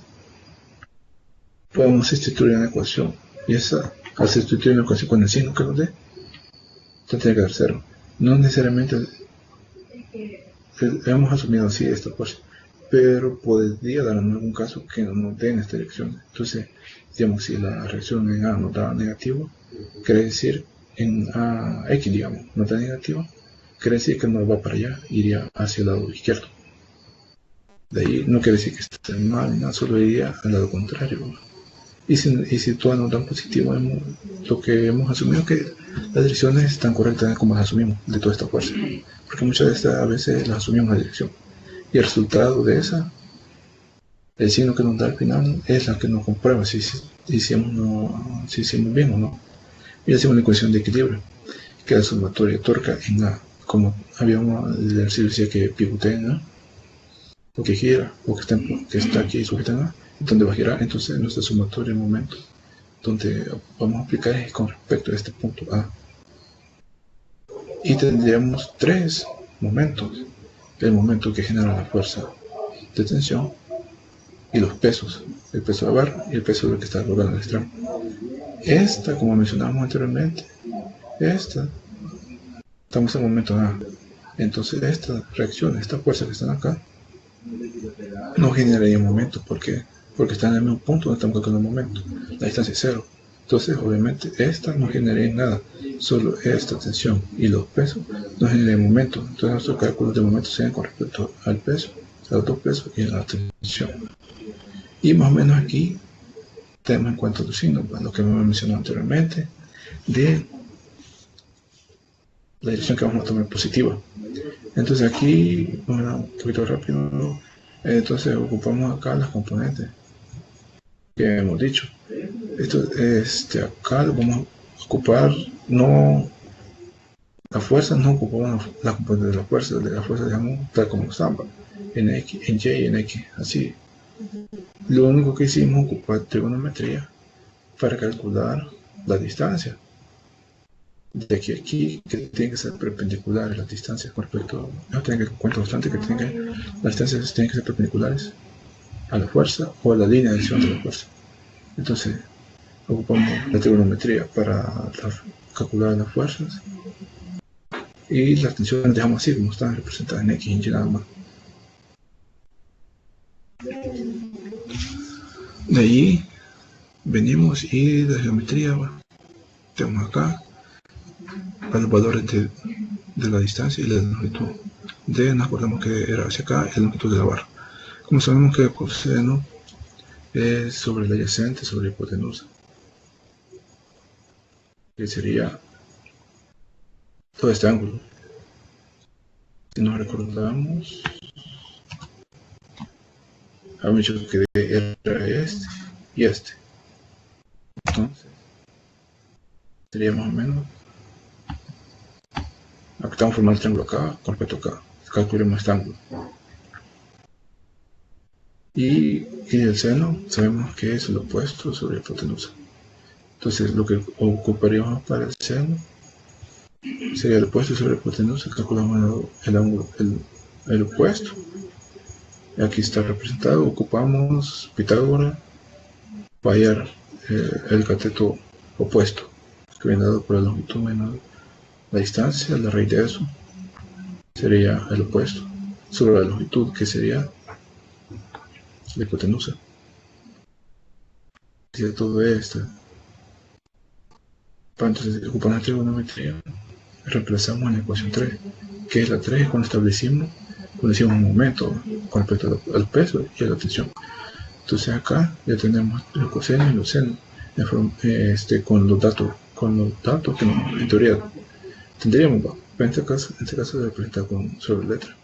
podemos sustituir en la ecuación, y esa, al sustituir en la ecuación con el signo que nos dé, tendría que dar cero. No necesariamente hemos asumido así esta fuerza, pero podría dar en algún caso que no nos den esta dirección. Entonces, digamos, si la reacción en A nos da negativo, quiere decir en A, X, digamos, nos da negativo, quiere decir que no va para allá, iría hacia el lado izquierdo. De ahí no quiere decir que esté mal, nada, solo iría al lado contrario. Y si todas nos dan positivo, lo que hemos asumido es que las direcciones están correctas como las asumimos de toda esta fuerza. Porque muchas de estas a veces las asumimos la dirección. Y el resultado de esa, el signo que nos da al final, es la que nos comprueba si hicimos bien o no. Y hacemos una ecuación de equilibrio, que es la sumatoria de torca en A. Como habíamos, el ejercicio decía que pivotea en A, o que gira, o que está aquí sujeta en A, donde va a girar. Entonces nuestra sumatoria en momento donde vamos a aplicar es con respecto a este punto A. Y tendríamos tres momentos: el momento que genera la fuerza de tensión y los pesos, el peso de la barra y el peso del que está colgado en el extremo. Esta, como mencionábamos anteriormente, estamos en el momento A. Entonces estas reacciones, estas fuerzas que están acá, no generarían momento. ¿Por qué? Porque están en el mismo punto donde estamos calculando el momento. La distancia es cero. Entonces, obviamente, esta no generaría nada. Solo esta tensión y los pesos no generarían momento. Entonces, nuestros cálculos de momento serían con respecto al peso, a los dos pesos y a la tensión. Y más o menos aquí tenemos en cuenta los signos, lo que hemos mencionado anteriormente, de la dirección que vamos a tomar positiva. Entonces aquí, bueno, un poquito rápido, entonces ocupamos acá las componentes que hemos dicho. Acá lo vamos a ocupar, no la fuerza, no ocupamos la componente de la fuerza digamos tal como estaba, en X, en Y y en X, así. Lo único que hicimos es ocupar trigonometría para calcular la distancia. De aquí a aquí, que tienen que ser perpendiculares las distancias con respecto a, tienen que cuenta bastante que las distancias tienen que ser perpendiculares a la fuerza o a la línea de acción de la fuerza. Entonces, ocupamos la trigonometría para calcular las fuerzas y las tensiones dejamos así como están representadas en X y Y nada más. De ahí venimos y la geometría, bueno, tenemos acá los valores de la distancia y la longitud. Nos acordamos que era hacia acá y la longitud de la barra. Como sabemos que el coseno es sobre la adyacente, sobre la hipotenusa, que sería todo este ángulo. Si nos recordamos, habíamos dicho que era este y este. Entonces, sería más o menos. Aquí estamos formando el triángulo acá con respecto a acá. Calculemos este ángulo. Y el seno sabemos que es el opuesto sobre la hipotenusa. Entonces, lo que ocuparíamos para el seno sería el opuesto sobre la hipotenusa. Calculamos el ángulo, el opuesto. Aquí está representado. Ocupamos Pitágoras para hallar el cateto opuesto, que viene dado por la longitud menos la distancia. La raíz de eso sería el opuesto sobre la longitud, que sería la hipotenusa. Si todo esto, entonces ocupamos la trigonometría reemplazamos en la ecuación 3, que es la 3 cuando establecimos un momento con respecto al peso y a la tensión. Entonces acá ya tenemos los cosenos y los senos con los datos que en teoría tendríamos, pero en este caso se representa con solo letra.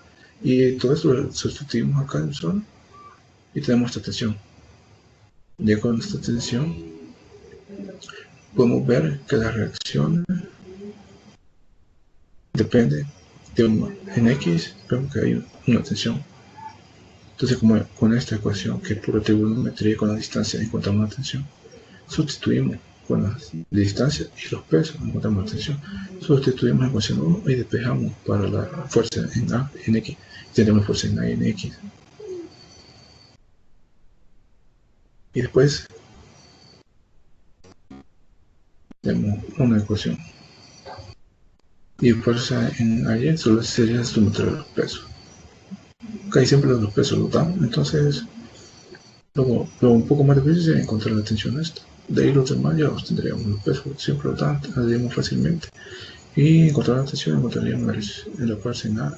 Y todo esto lo sustituimos acá en solo y tenemos esta tensión. Ya con esta tensión podemos ver que la reacción depende de en X, vemos que hay una tensión. Entonces, como con esta ecuación, que es pura trigonometría, con la distancia encontramos una tensión, sustituimos con la distancia y los pesos, encontramos la tensión, sustituimos la ecuación 1 y despejamos para la fuerza en A, en X, tenemos fuerza en A y en X. Y después tenemos una ecuación. Y fuerza en A solo sería la sumatoria de los pesos. Casi siempre los pesos lo dan, entonces luego un poco más difícil sería encontrar la tensión esta. De ahí los demás ya los tendríamos, los pesos siempre lo dan, haríamos fácilmente. Y encontrar la tensión encontraríamos en la fuerza en A,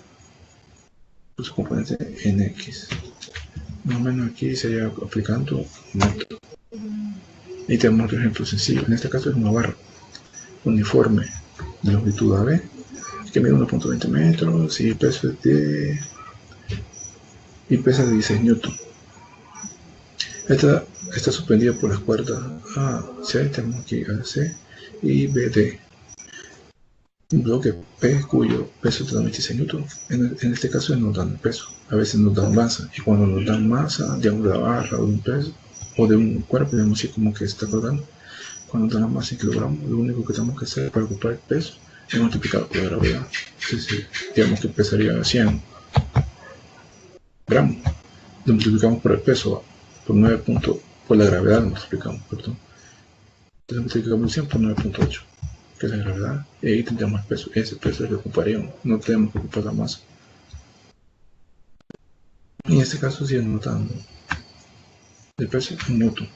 su componente en X. Más o menos aquí sería aplicando un método. Y tenemos otro ejemplo sencillo, en este caso es una barra uniforme de longitud AB, que mide 1.20 metros y pesa de 16 newton. Esta está suspendida por las cuerdas AC, tenemos aquí AC y BD. Un bloque P cuyo peso es de 26 newton. En este caso nos dan peso, a veces nos dan masa, y cuando nos dan masa de una barra o de un peso o de un cuerpo, digamos así como que está colgando, cuando nos dan la masa en kilogramos, lo único que tenemos que hacer para ocupar el peso es multiplicar por la gravedad. Entonces, digamos que pesaría 100 gramos, lo multiplicamos por el peso, por 9 puntos, por la gravedad lo multiplicamos, perdón. Entonces multiplicamos 100 por 9.8, que es la gravedad, y ahí tendríamos el peso. Ese peso es lo que ocuparíamos, no tenemos que ocupar la masa. En este caso sí nos dan el peso en newton.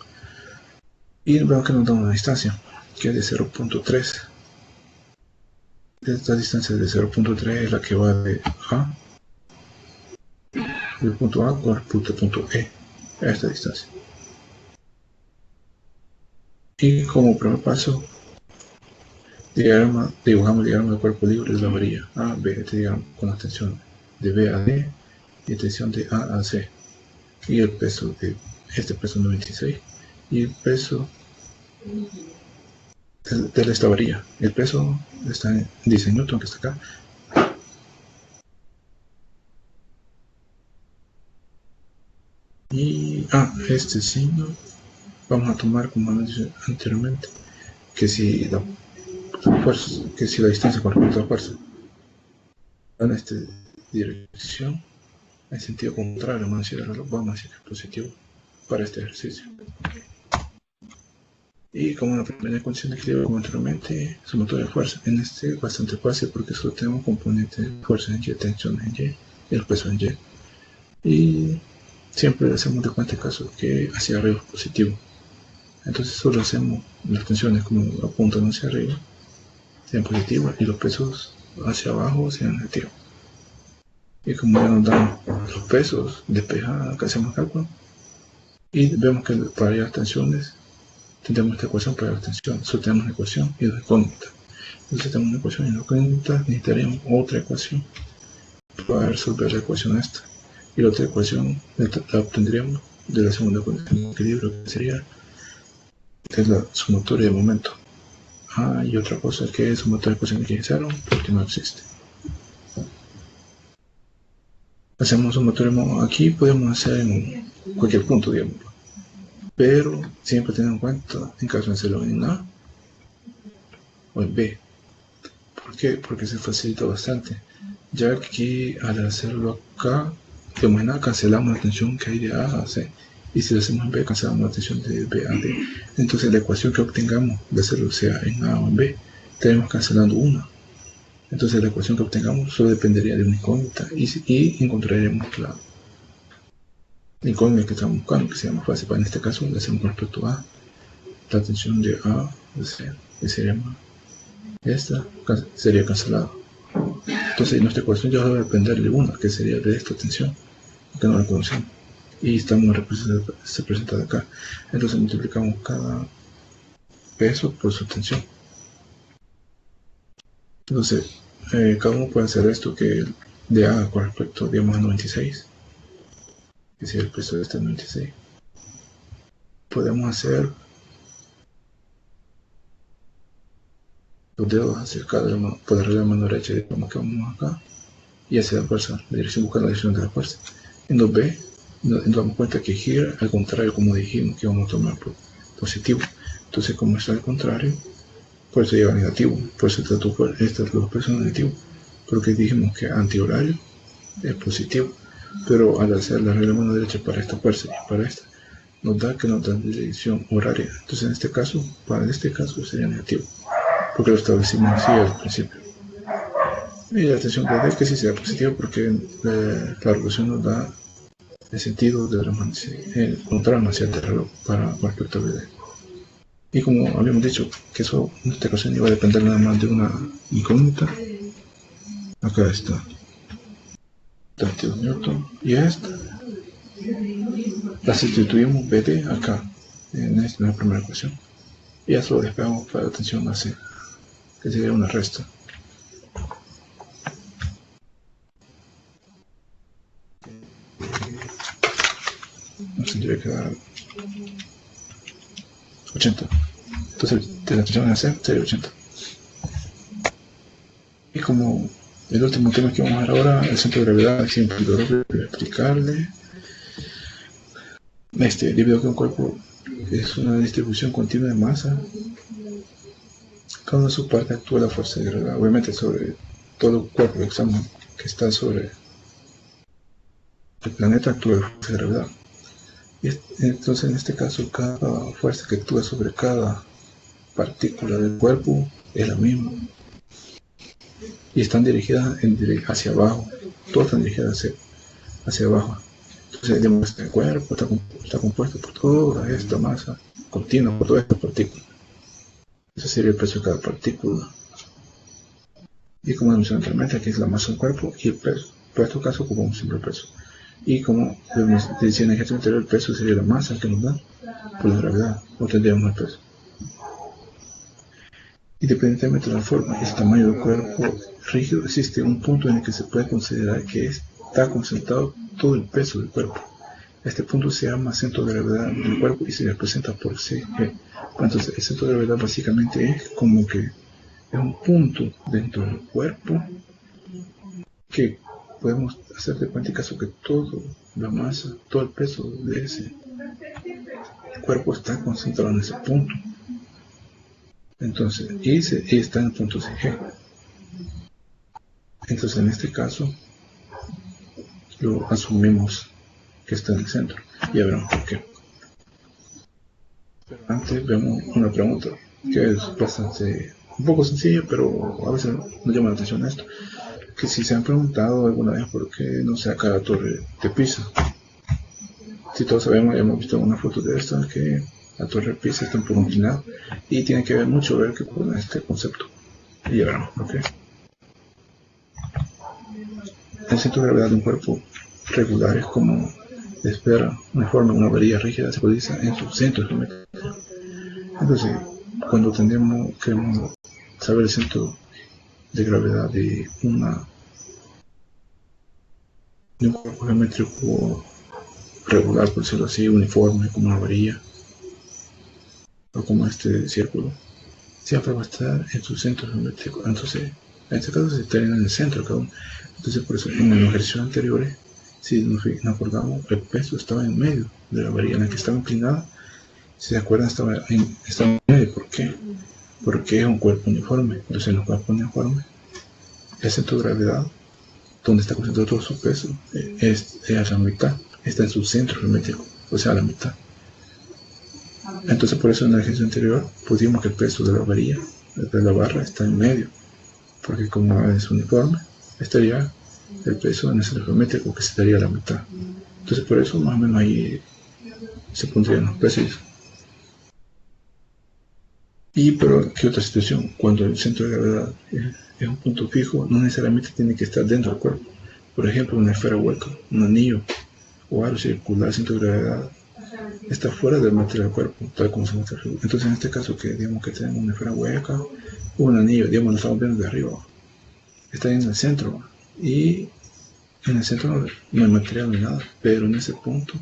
Y vemos que nos da una distancia, que es de 0.3. Esta distancia de 0.3 es la que va de A, del punto A con el punto E, a esta distancia. Y como primer paso, dibujamos el diagrama del cuerpo libre de la varilla A, B, este diagrama con la tensión de B a D y tensión de A a C. Y el peso de este peso 96 y el peso de esta varilla. El peso está en 16 newton, que está acá. Y este signo vamos a tomar, como lo dije anteriormente, que si la distancia con respecto a la fuerza en esta dirección, en sentido contrario, vamos a decir que es positivo para este ejercicio. Y como la primera condición de equilibrio, como anteriormente, sumatoria de fuerza. En este es bastante fácil porque solo tenemos componentes de fuerza en Y, tensión en Y y el peso en Y. Y siempre hacemos de cuenta caso que hacia arriba es positivo. Entonces solo hacemos las tensiones como apuntan hacia arriba, sean positivas, y los pesos hacia abajo sean negativos. Y como ya nos dan los pesos despejados, acá hacemos cálculo y vemos que para las tensiones tendremos esta ecuación para las tensiones. Solo tenemos una ecuación y dos incógnitas. Entonces tenemos una ecuación y dos incógnitas, necesitaríamos otra ecuación para resolver la ecuación esta. Y la otra ecuación la obtendríamos de la segunda condición de equilibrio, que sería la sumatoria de momento. Y otra cosa que es sumatoria de ecuación de cero, porque no existe. Hacemos sumatoria aquí, podemos hacer en cualquier punto, digamos, pero siempre tener en cuenta en caso de hacerlo en A o en B. ¿Por qué? Porque se facilita bastante, ya que aquí al hacerlo acá, digamos en A cancelamos la tensión que hay de A a C, y si lo hacemos en B cancelamos la tensión de B a D. Entonces la ecuación que obtengamos de hacerlo sea en A o en B, tenemos cancelando una. Entonces la ecuación que obtengamos solo dependería de una incógnita y encontraremos la incógnita que estamos buscando, que sea más fácil. En este caso le hacemos con respecto a la tensión de A de C, que sería más esta sería cancelada. Entonces nuestra ecuación ya va a depender de una, que sería de esta tensión, que no la conocemos. Y estamos representada acá. Entonces multiplicamos cada peso por su tensión. Entonces, cada uno puede hacer esto, que de A con respecto, digamos, a 96, que sería el peso de este 96. Podemos hacer los dedos hacia cada por la regla de mano derecha, digamos que vamos acá, y hacia la fuerza, la dirección, buscar la dirección de la fuerza. En 2B, nos damos cuenta que gira al contrario, como dijimos que vamos a tomar por positivo. Entonces, como está al contrario, por eso lleva negativo, por eso estos los pesos negativos, porque dijimos que antihorario es positivo, pero al hacer la regla de mano derecha para esta fuerza y para esta, nos da dirección horaria. Entonces, en este caso, para este caso sería negativo, porque lo establecimos así al principio. Y la tensión de D que sí sea positiva, porque la regulación nos da el sentido de el contrario hacia el reloj para respecto al BD. Y como habíamos dicho, que eso en esta ocasión iba a depender nada más de una incógnita, acá está 32 newton, y esta la sustituimos BD acá en la primera ecuación, y eso lo despejamos para la tensión AC, que sería una resta. Nos tendría que dar 80. Entonces, de la tensión AC sería 80. Y como el último tema que vamos a ver ahora, el centro de gravedad, siempre voy a explicarle. Debido a que un cuerpo es una distribución continua de masa, cada una de sus partes actúa la fuerza de gravedad, obviamente sobre todo el cuerpo que está sobre el planeta actúa la fuerza de gravedad. Y entonces en este caso cada fuerza que actúa sobre cada partícula del cuerpo es la misma. Y están dirigidas hacia abajo, todas están dirigidas hacia abajo. Entonces, digamos, este cuerpo está compuesto por toda esta masa continua, por todas estas partículas. Ese sería el peso de cada partícula. Y como mencioné anteriormente, aquí es la masa del cuerpo y el peso. Por este caso ocupamos siempre el peso. Y como decía en el ejemplo anterior, el peso sería la masa que nos da por la gravedad, o tendríamos el peso. Independientemente de la forma y el tamaño del cuerpo rígido, existe un punto en el que se puede considerar que está concentrado todo el peso del cuerpo. Este punto se llama centro de gravedad del cuerpo y se representa por CG. Entonces, el centro de gravedad básicamente es como que es un punto dentro del cuerpo que podemos hacer de cuenta caso que toda la masa, todo el peso de ese cuerpo está concentrado en ese punto. Entonces, y está en el punto CG. Entonces, en este caso, lo asumimos que está en el centro. Ya veremos por qué. Pero antes vemos una pregunta que es bastante, un poco sencilla, pero a veces nos llama la atención esto. Que si se han preguntado alguna vez por qué no se saca la torre de Pisa. Si todos sabemos, hemos visto una foto de esta, que la torre de Pisa está un poco inclinada y tiene que ver mucho que con este concepto. Y ya veremos por qué. El centro de gravedad de un cuerpo regular es como de espera, uniforme, una varilla rígida se localiza en su centro geométrico. Entonces, cuando queremos saber el centro de gravedad de un cuerpo geométrico regular, por decirlo así, uniforme, como una varilla, o como este círculo, siempre va a estar en su centro geométrico. Entonces, en este caso se estaría en el centro cada uno. Entonces, por eso, en los ejercicios anteriores, si nos acordamos, el peso estaba en medio de la varilla en la que estaba inclinada. Si se acuerdan, estaba en medio. ¿Por qué? Porque es un cuerpo uniforme. Entonces, en los cuerpos uniformes, el centro de gravedad, donde está concentrado todo su peso, es a la mitad. Está en su centro geométrico, o sea, a la mitad. Entonces, por eso en el ejercicio anterior pusimos que el peso de la varilla, de la barra, está en medio. Porque como es uniforme, estaría el peso en el centro geométrico, que estaría a la mitad. Entonces, por eso más o menos ahí se pondrían los pesos. Pero, ¿qué otra situación? Cuando el centro de gravedad es un punto fijo, no necesariamente tiene que estar dentro del cuerpo. Por ejemplo, una esfera hueca, un anillo o aro circular, el centro de gravedad está fuera del material del cuerpo, tal como se muestra. Entonces, en este caso, que digamos que tenemos una esfera hueca o un anillo, digamos, lo estamos viendo de arriba, está en el centro y en el centro no hay material ni nada, pero en ese punto,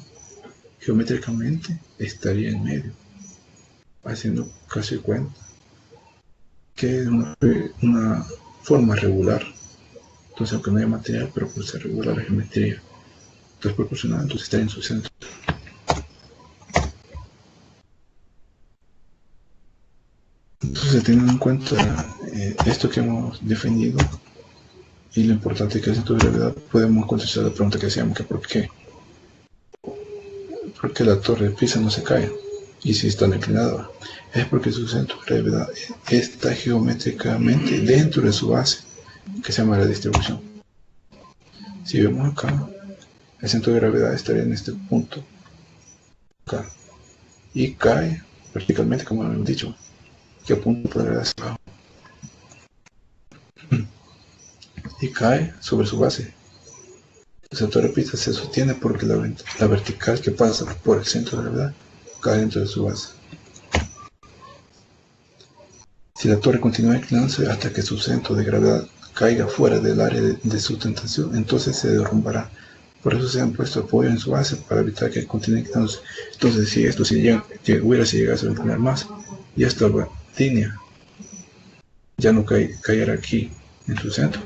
geométricamente, estaría en medio, haciendo casi cuenta que es una forma regular. Entonces, aunque no haya material, pero por ser regular la geometría, entonces proporcional, entonces estaría en su centro. Entonces, teniendo en cuenta esto que hemos definido y lo importante que es el centro de gravedad, podemos contestar la pregunta que hacíamos, que por qué la torre de Pisa no se cae, y si está inclinada, es porque su centro de gravedad está geométricamente dentro de su base, que se llama la distribución. Si vemos acá, el centro de gravedad estaría en este punto, acá, y cae verticalmente, como hemos dicho, que apunta por hacia abajo, y cae sobre su base. La torre de Pisa se sostiene porque la vertical que pasa por el centro de gravedad cae dentro de su base. Si la torre continúa inclinándose hasta que su centro de gravedad caiga fuera del área de sustentación, entonces se derrumbará. Por eso se han puesto apoyo en su base para evitar que continúe inclinándose. Entonces, si esto hubiera llegado a inclinar más, y esta línea ya no cayera aquí en su centro,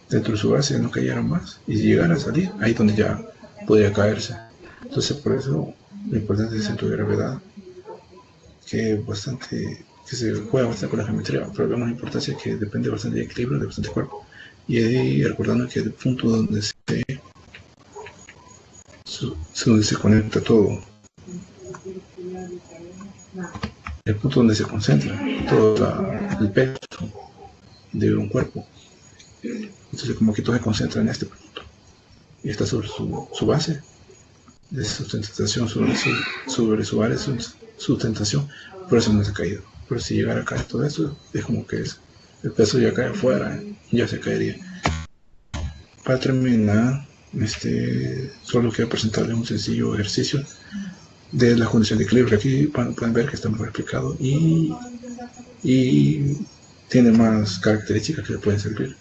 dentro de su base no cayera más, y si llegara a salir, ahí donde ya podría caerse. Entonces, por eso lo importante es el centro de gravedad, que se juega bastante con la geometría, pero vemos la importancia que depende bastante del equilibrio de bastante cuerpo. Y ahí recordando que el punto donde se conecta todo, el punto donde se concentra todo el peso de un cuerpo. Entonces como que todo se concentra en este punto y está sobre su base de sustentación, sobre su área de sustentación, por eso no se ha caído. Pero si llegara a caer todo eso, es como que el peso ya cae afuera, ya se caería. Para terminar, solo quiero presentarles un sencillo ejercicio de la condición de equilibrio. Aquí pueden ver que está mejor explicado y tiene más características que le pueden servir.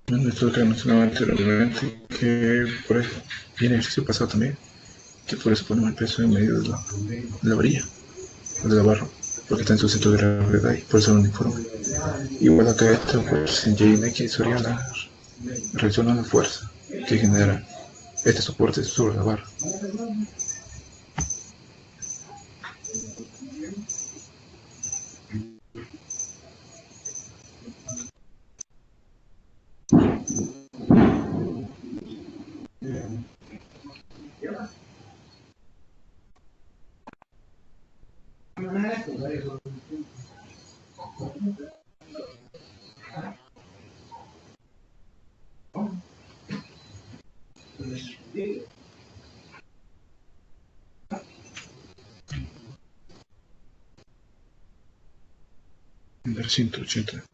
Bueno, esto que mencionaba anteriormente, que por eso viene el ejercicio pasado también, que por eso ponemos el peso en medio de la varilla, o de la barra, porque está en su centro de gravedad y por eso el uniforme. Igual acá esto, pues en JMX sería la reacción a la fuerza que genera este soporte sobre la barra. En 180.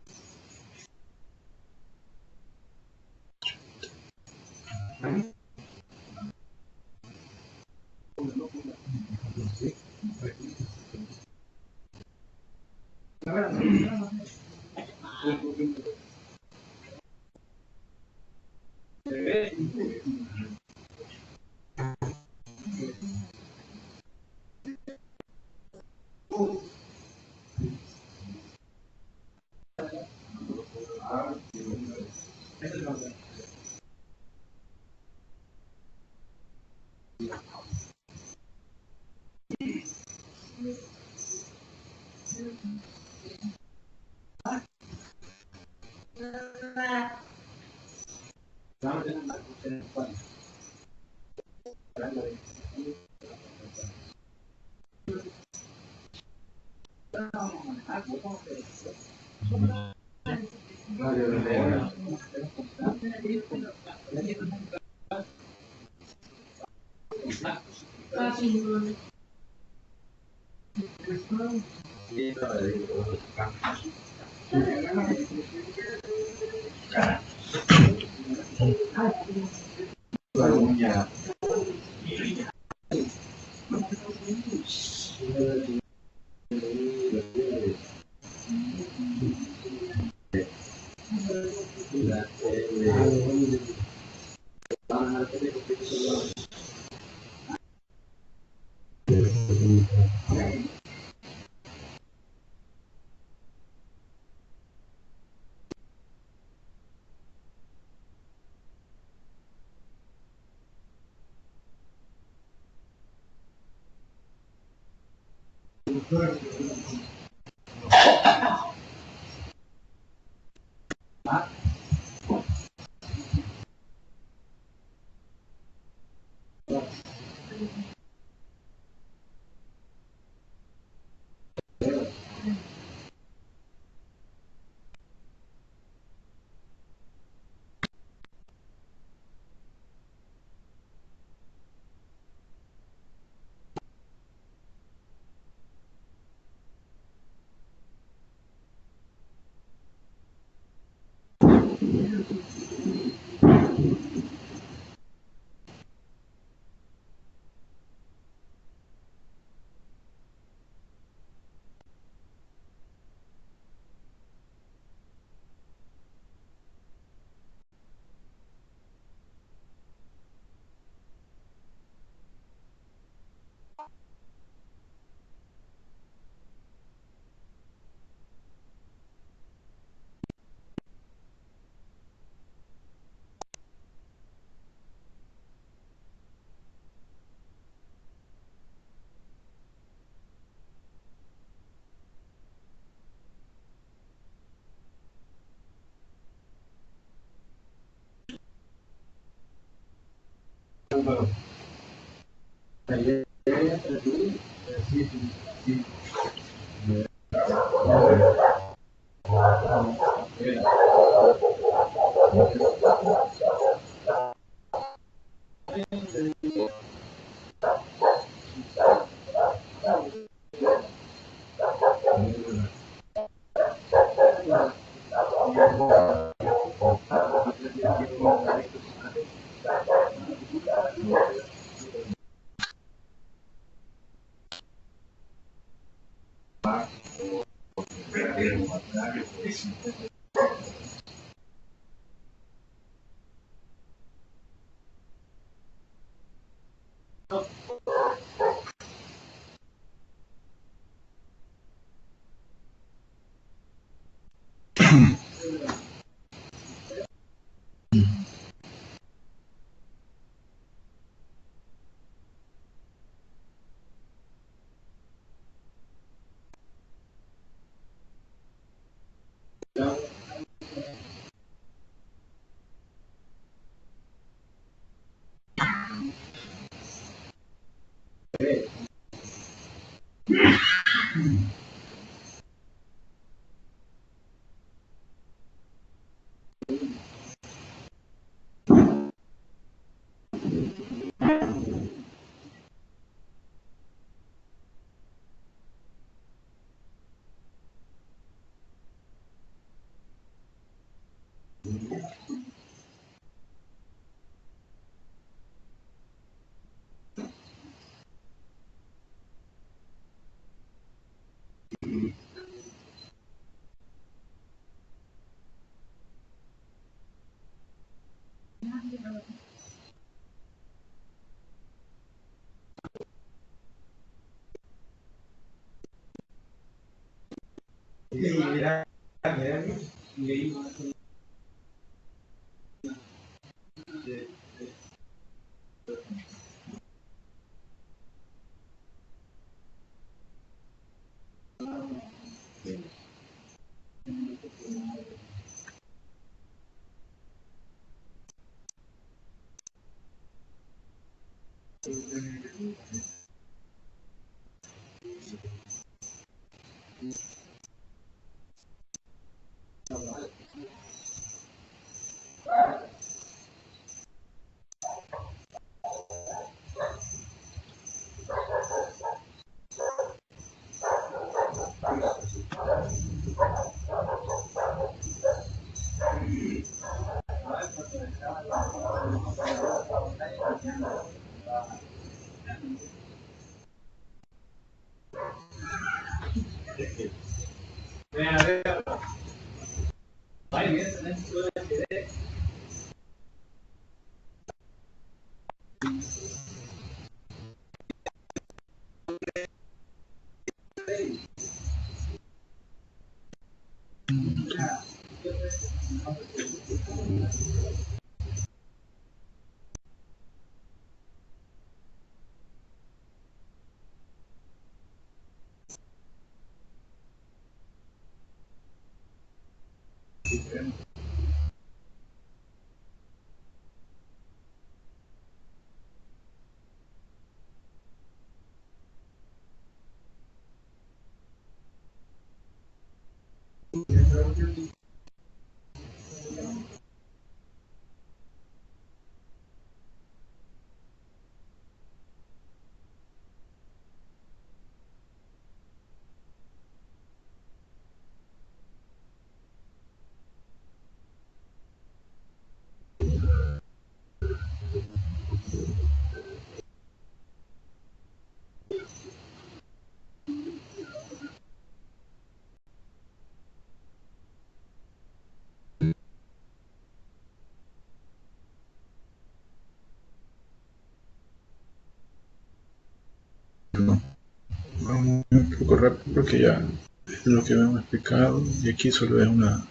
Vamos un poco rápido porque ya es lo que hemos explicado y aquí solo es una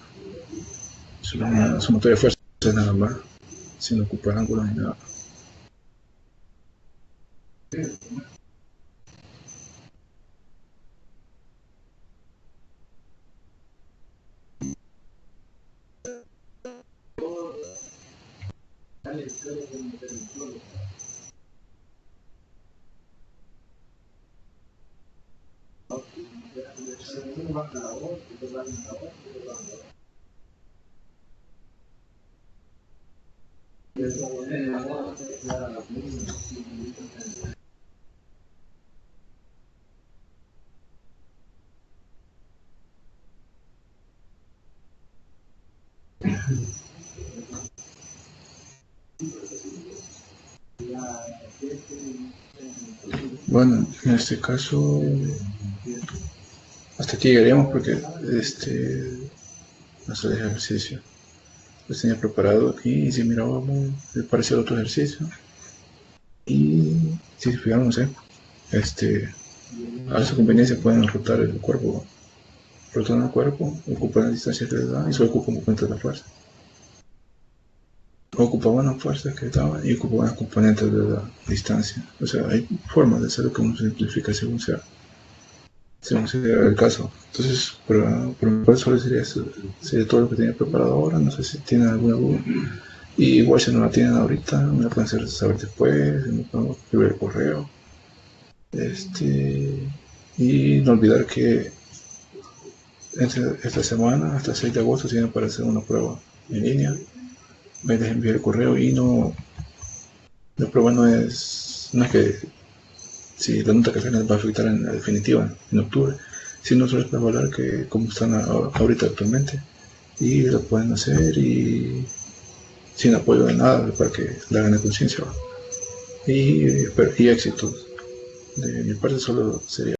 sumatoria de fuerzas nada más, sin ocupar ángulos ni nada. Bueno, en este caso hasta aquí llegaríamos porque no sé, el ejercicio lo tenía preparado y si miraba muy parecido a otro ejercicio. Y si se fijaron, no sé, a su conveniencia pueden rotar el cuerpo, rotan el cuerpo, ocupan la distancia que les da y solo ocupan componentes de la fuerza. Ocupaban las fuerzas que daban y ocupaban los componentes de la distancia. O sea, hay formas de hacerlo que uno simplifica según sea el caso. Entonces, por mi parte solo sería eso, sería todo lo que tenía preparado ahora. No sé si tienen alguna duda. Y igual si no la tienen ahorita, me la pueden hacer saber después, me pueden escribir el correo. Y no olvidar que entre esta semana, hasta el 6 de agosto, tienen para hacer una prueba en línea. Me les enviar el correo y no, la prueba no es que si la nota que sacan va a afectar en la definitiva en octubre, sino solo es para evaluar que cómo están ahorita actualmente y lo pueden hacer y sin apoyo de nada para que la hagan de conciencia y éxitos. De mi parte solo sería